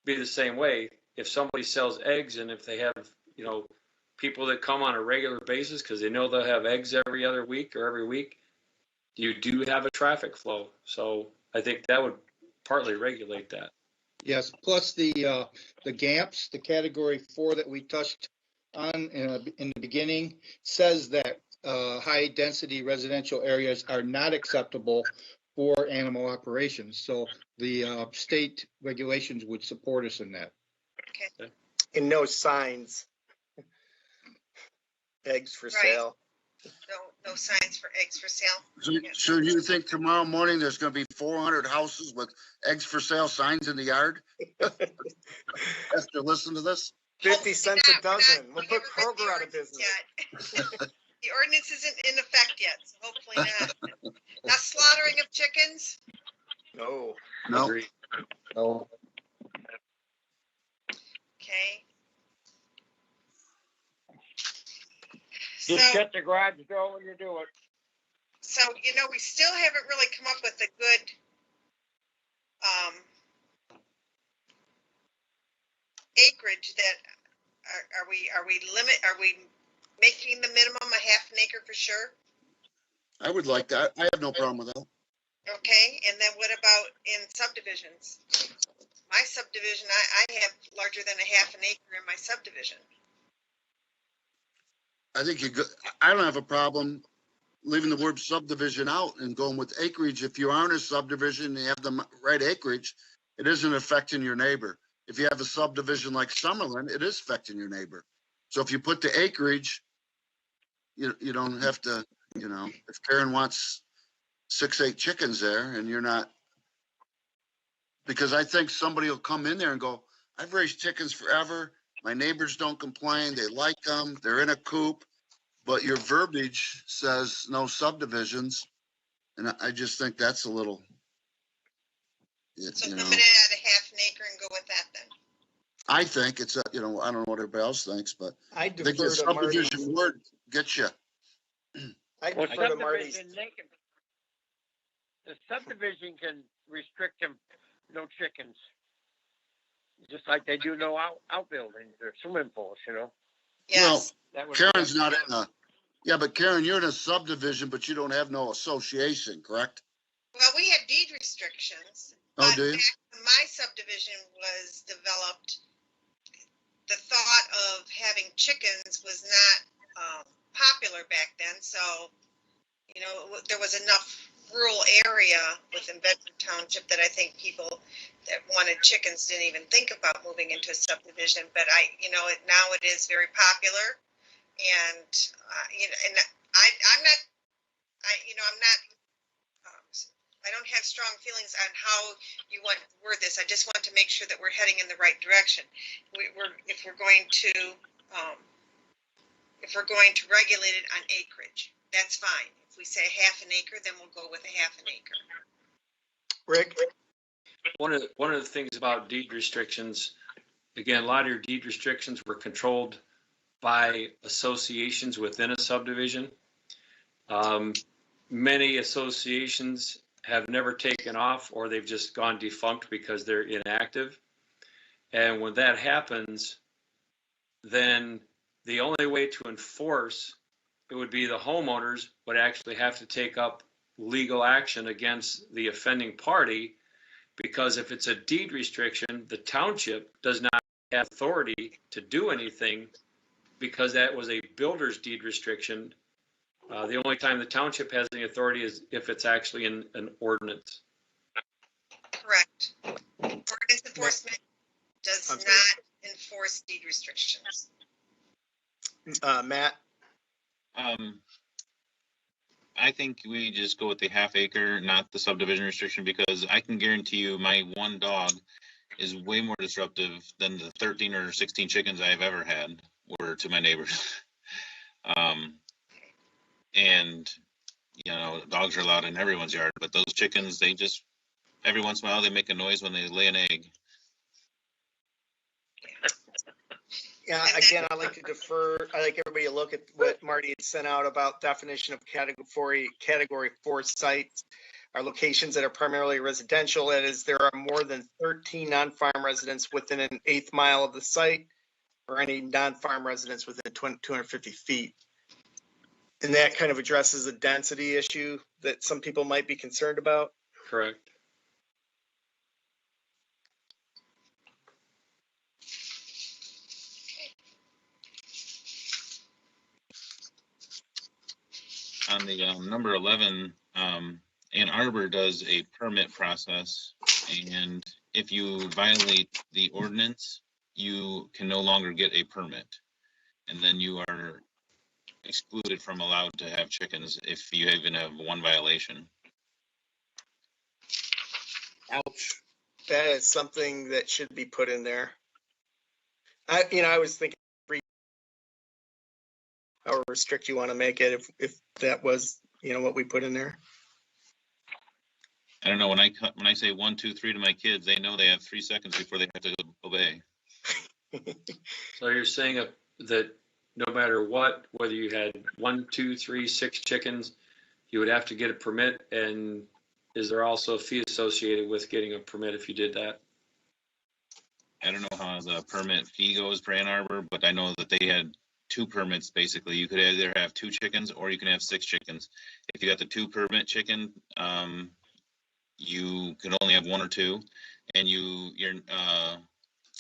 Be the same way if somebody sells eggs and if they have, people that come on a regular basis because they know they'll have eggs every other week or every week, you do have a traffic flow. So I think that would partly regulate that. Yes, plus the GAMPS, the category 4 that we touched on in the beginning, says that high density residential areas are not acceptable for animal operations. So the state regulations would support us in that. Okay. And no signs. Eggs for sale. No signs for eggs for sale. So you think tomorrow morning there's gonna be 400 houses with eggs for sale signs in the yard? After listening to this? 50 cents a dozen. We'll put Kroger out of business. The ordinance isn't in effect yet, so hopefully not. Now, slaughtering of chickens? No. No. No. Okay. Just So, shut the garage door when you do it. so, we still haven't really come up with a good, acreage that, are we making the minimum a half an acre for sure? I would like that. I have no problem with that. Okay, and then what about in subdivisions? My subdivision, I have larger than a half an acre in my subdivision. I think I don't have a problem leaving the word subdivision out and going with acreage. If you are in a subdivision and you have the right acreage, it isn't affecting your neighbor. If you have a subdivision like Summerlin, it is affecting your neighbor. So if you put the acreage, you don't have to, if Karen wants 6-8 chickens there and you're not, because I think somebody will come in there and go, I've raised chickens forever. My neighbors don't complain. They like them. They're in a coop, but your verbiage says no subdivisions. And I just think that's a little, So limit it at a half an acre and go with that then. I think it's I don't know what everybody else thinks, but I think the defer to Marty's. subdivision word gets you. I Well, defer to Marty's. The subdivision can restrict them, no chickens. Just like they do no outbuildings or swimming pools, Yes. Well, Karen's not in a, yeah, but Karen, you're in a subdivision, but you don't have no association, correct? Well, we have deed restrictions. Oh, but do you? back when my subdivision was developed, the thought of having chickens was not popular back then. So, there was enough rural area within Bedford Township that I think people that wanted chickens didn't even think about moving into a subdivision. But now it is very popular, and I don't have strong feelings on how you want to word this. I just want to make sure that we're heading in the right direction. If we're going to regulate it on acreage, that's fine. If If we say half an acre, then we'll go with a half an acre. Rick? One of the things about deed restrictions, again, a lot of your deed restrictions were controlled by associations within a subdivision. Many associations have never taken off, or they've just gone defunct because they're inactive. And when that happens, then the only way to enforce it would be the homeowners would actually have to take up legal action against the offending party, because if it's a deed restriction, the township does not have authority to do anything because that was a builder's deed restriction. The only time the township has any authority is if it's actually in an ordinance. Correct. Ordinance enforcement does not enforce deed restrictions. Matt? I think we just go with the half acre, not the subdivision restriction, because I can guarantee you my one dog is way more disruptive than the 13 or 16 chickens I've ever had were to my neighbors. And, you know, dogs are allowed in everyone's yard, but those chickens, they just, every once in a while, they make a noise when they lay an egg. Yeah, again, I like to defer. I like everybody to look at what Marty had sent out about definition of category 4 sites are locations that are primarily residential. That is, there are more than 13 non-farm residents within an 1/8 mile of the site, or any non-farm residents within 250 feet. And that kind of addresses the density issue that some people might be concerned about. Correct. On the number 11, Ann Arbor does a permit process, and if you violate the ordinance, you can no longer get a permit, and then you are excluded from allowed to have chickens if you even have one violation. Ouch. That is something that should be put in there. I was thinking how restrict you want to make it if that was, what we put in there. I don't know, when I say 1, 2, 3 to my kids, they know they have 3 seconds before they have to obey. So you're saying that no matter what, whether you had 1, 2, 3, 6 chickens, you would have to get a permit, and is there also a fee associated with getting a permit if you did that? I don't know how the permit fee goes for Ann Arbor, but I know that they had 2 permits basically. You could either have 2 chickens or you can have 6 chickens. If you got the 2 permit chicken, you could only have 1 or 2, and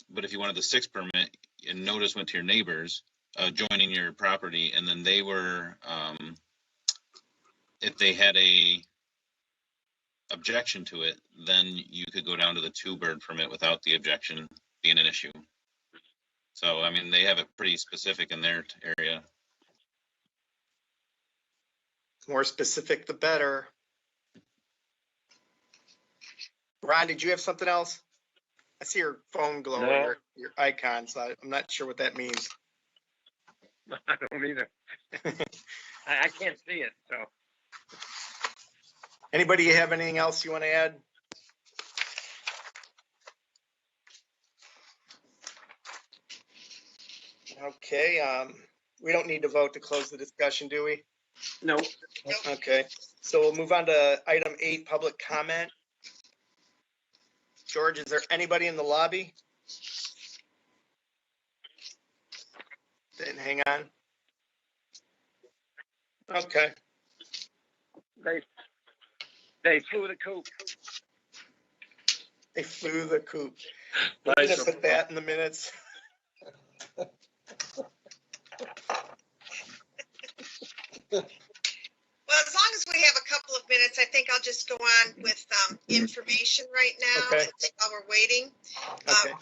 but if you wanted the 6 permit, and notice went to your neighbors joining your property, and then they were, if they had a objection to it, then you could go down to the 2 bird permit without the objection being an issue. So, I mean, they have it pretty specific in their area. More specific, the better. Ron, did you have something else? I see your phone glowing, No. your icon, so I'm not sure what that means. I don't either. I can't see it, so. Anybody have anything else you want to add? Okay, we don't need to vote to close the discussion, do we? No. Okay, so we'll move on to item 8, public comment. George, is there anybody in the lobby? Then hang on. Okay. They flew the coop. They flew the coop. We're gonna put that in the minutes. Well, as long as we have a couple of minutes, I think I'll just go on with information right now. Okay. While we're waiting. Okay.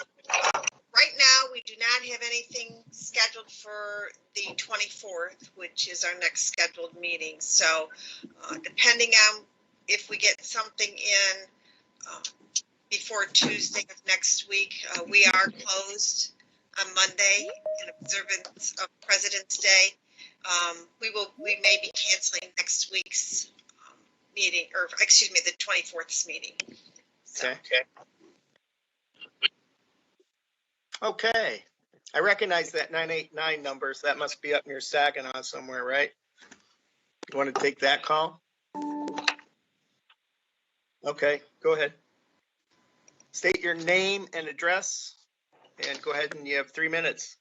Right now, we do not have anything scheduled for the 24th, which is our next scheduled meeting. So depending on if we get something in before Tuesday of next week, we are closed on Monday in observance of President's Day. We may be canceling next week's meeting, or excuse me, the 24th meeting. So, Okay. I recognize that 989 numbers. That must be up near Saginaw somewhere, right? You want to take that call? Okay, go ahead. State your name and address, and go ahead, and you have 3 minutes.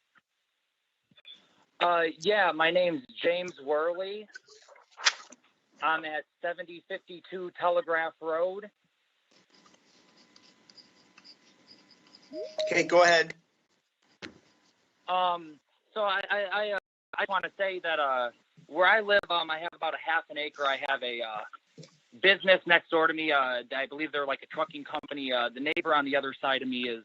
Yeah, my name's James Worley. I'm at 7052 Telegraph Road. Okay, go ahead. So I want to say that where I live, I have about a half an acre. I have a business next door to me. I believe they're like a trucking company. The neighbor on the other side of me is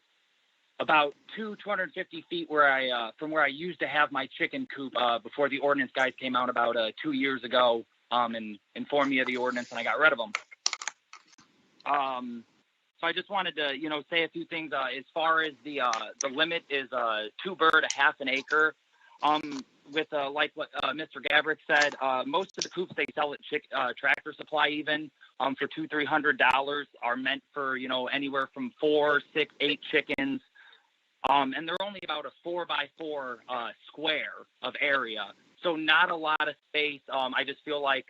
about 250 feet from where I used to have my chicken coop before the ordinance guys came out about 2 years ago and informed me of the ordinance, and I got rid of them. So I just wanted to, say a few things. As far as the limit is 2 bird, a half an acre. With like what Mr. Gabrick said, most of the coops they sell at Tractor Supply even for $200-300 are meant for anywhere from 4, 6, 8 chickens. And they're only about a 4x4 square of area, so not a lot of space. I just feel like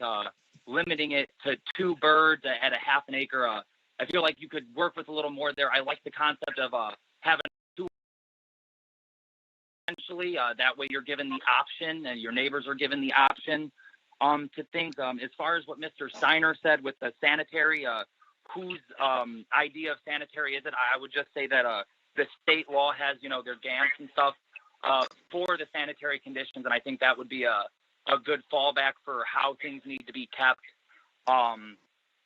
limiting it to 2 birds at a half an acre. I feel like you could work with a little more there. I like the concept of having 2 essentially. That way you're given the option, and your neighbors are given the option to things. As far as what Mr. Steiner said with the sanitary, whose idea of sanitary is it? I would just say that the state law has, their GAMS and stuff for the sanitary conditions, and I think that would be a good fallback for how things need to be kept.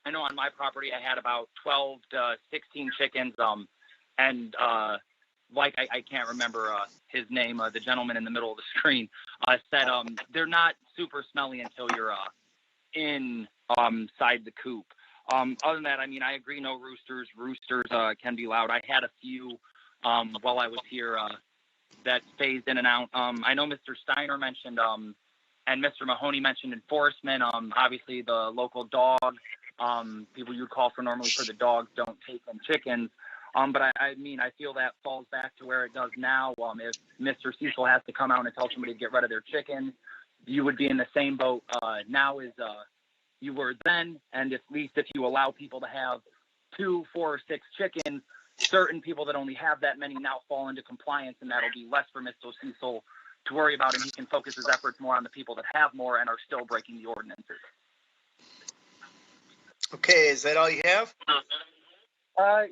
I know on my property I had about 12 to 16 chickens, and like I can't remember his name, the gentleman in the middle of the screen, said they're not super smelly until you're inside the coop. Other than that, I agree, no roosters. Roosters can be loud. I had a few while I was here that phased in and out. I know Mr. Steiner mentioned and Mr. Mahoney mentioned enforcement. Obviously, the local dog people you'd call for normally for the dogs don't take in chickens. But I feel that falls back to where it does now. If Mr. Cecil has to come out and tell somebody to get rid of their chickens, you would be in the same boat now as you were then. And at least if you allow people to have 2, 4, or 6 chickens, certain people that only have that many now fall into compliance, and that'll be less for Mr. Cecil to worry about, and he can focus his efforts more on the people that have more and are still breaking the ordinances. Okay, is that all you have?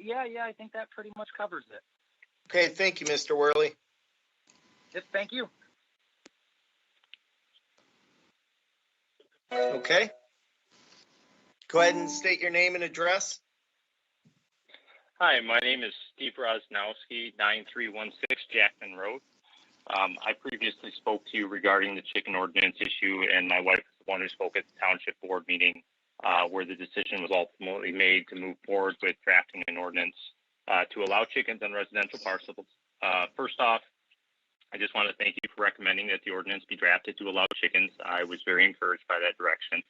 Yeah, I think that pretty much covers it. Okay, thank you, Mr. Worley. Yep, thank you. Okay. Go ahead and state your name and address. Hi, my name is Steve Rosnowski, 9316 Jackman Road. I previously spoke to you regarding the chicken ordinance issue, and my wife is the one who spoke at the township board meeting where the decision was ultimately made to move forward with drafting an ordinance to allow chickens on residential parcels. First off, I just want to thank you for recommending that the ordinance be drafted to allow chickens. I was very encouraged by that direction.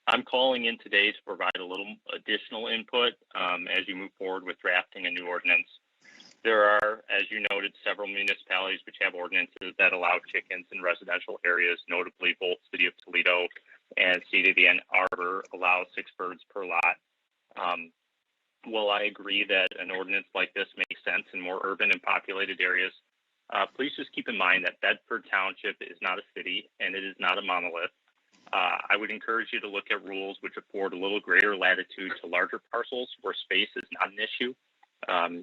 I'm calling in today to provide a little additional input as you move forward with drafting a new ordinance. There are, as you noted, several municipalities which have ordinances that allow chickens in residential areas, notably both City of Toledo and City of Ann Arbor allow 6 birds per lot. While I agree that an ordinance like this makes sense in more urban and populated areas, please just keep in mind that Bedford Township is not a city and it is not a monolith. I would encourage you to look at rules which afford a little greater latitude to larger parcels where space is not an issue.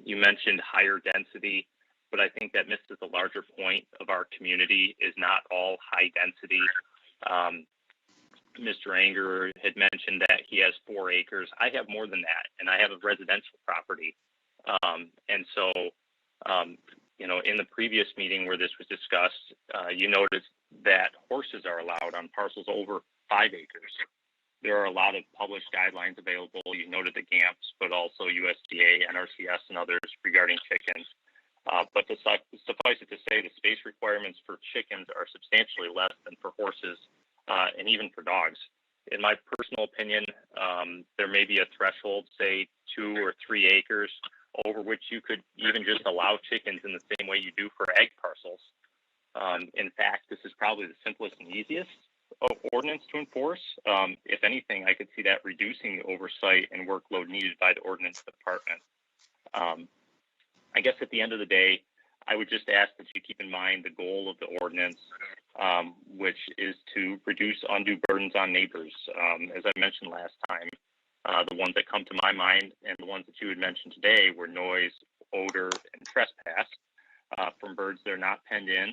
You mentioned higher density, but I think that misses the larger point of our community is not all high density. Mr. Anger had mentioned that he has 4 acres. I have more than that, and I have a residential property. And so, in the previous meeting where this was discussed, you noticed that horses are allowed on parcels over 5 acres. There are a lot of published guidelines available. You noted the GAMPs, but also USDA, NRCS, and others regarding chickens. But suffice it to say, the space requirements for chickens are substantially less than for horses and even for dogs. In my personal opinion, there may be a threshold, say 2 or 3 acres, over which you could even just allow chickens in the same way you do for egg parcels. In fact, this is probably the simplest and easiest ordinance to enforce. If anything, I could see that reducing the oversight and workload needed by the ordinance department. I guess at the end of the day, I would just ask that you keep in mind the goal of the ordinance, which is to reduce undue burdens on neighbors. As I mentioned last time, the ones that come to my mind and the ones that you had mentioned today were noise, odor, and trespass from birds that are not penned in.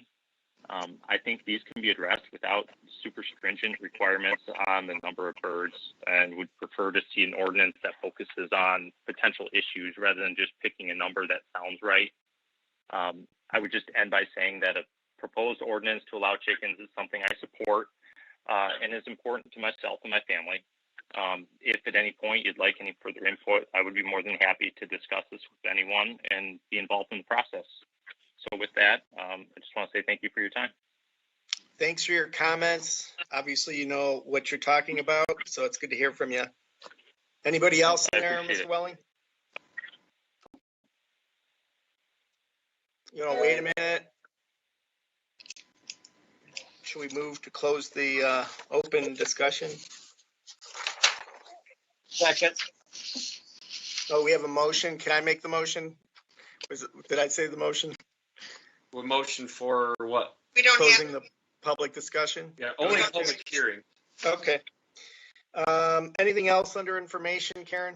I think these can be addressed without super stringent requirements on the number of birds, and would prefer to see an ordinance that focuses on potential issues rather than just picking a number that sounds right. I would just end by saying that a proposed ordinance to allow chickens is something I support and is important to myself and my family. If at any point you'd like any further input, I would be more than happy to discuss this with anyone and be involved in the process. So with that, I just want to say thank you for your time. Thanks for your comments. Obviously, you know what you're talking about, so it's good to hear from you. Anybody else in there, Mr. Welling? You know, wait a minute. Should we move to close the open discussion? Second. Oh, we have a motion. Can I make the motion? Did I say the motion? What motion for what? We don't Closing have, the public discussion? Yeah, only public hearing. Okay. Anything else under information, Karen?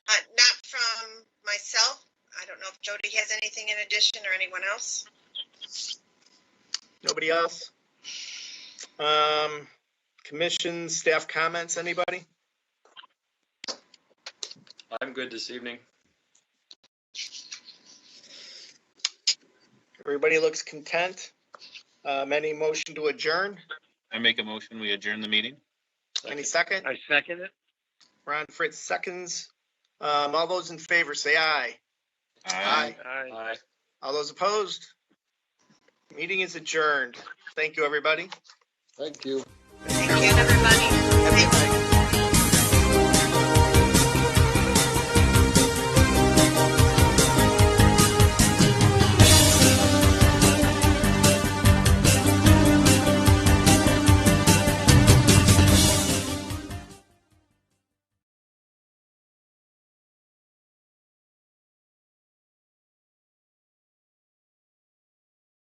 not from myself. I don't know if Jody has anything in addition or anyone else. Nobody else? Commission, staff comments, anybody? I'm good this evening. Everybody looks content. Any motion to adjourn? I make a motion, we adjourn the meeting. Any second? I second it. Ron Fritz seconds. All those in favor say aye. Aye. Aye. All those opposed? Meeting is adjourned. Thank you, everybody. Thank you. Thank you, everybody. Have a good night.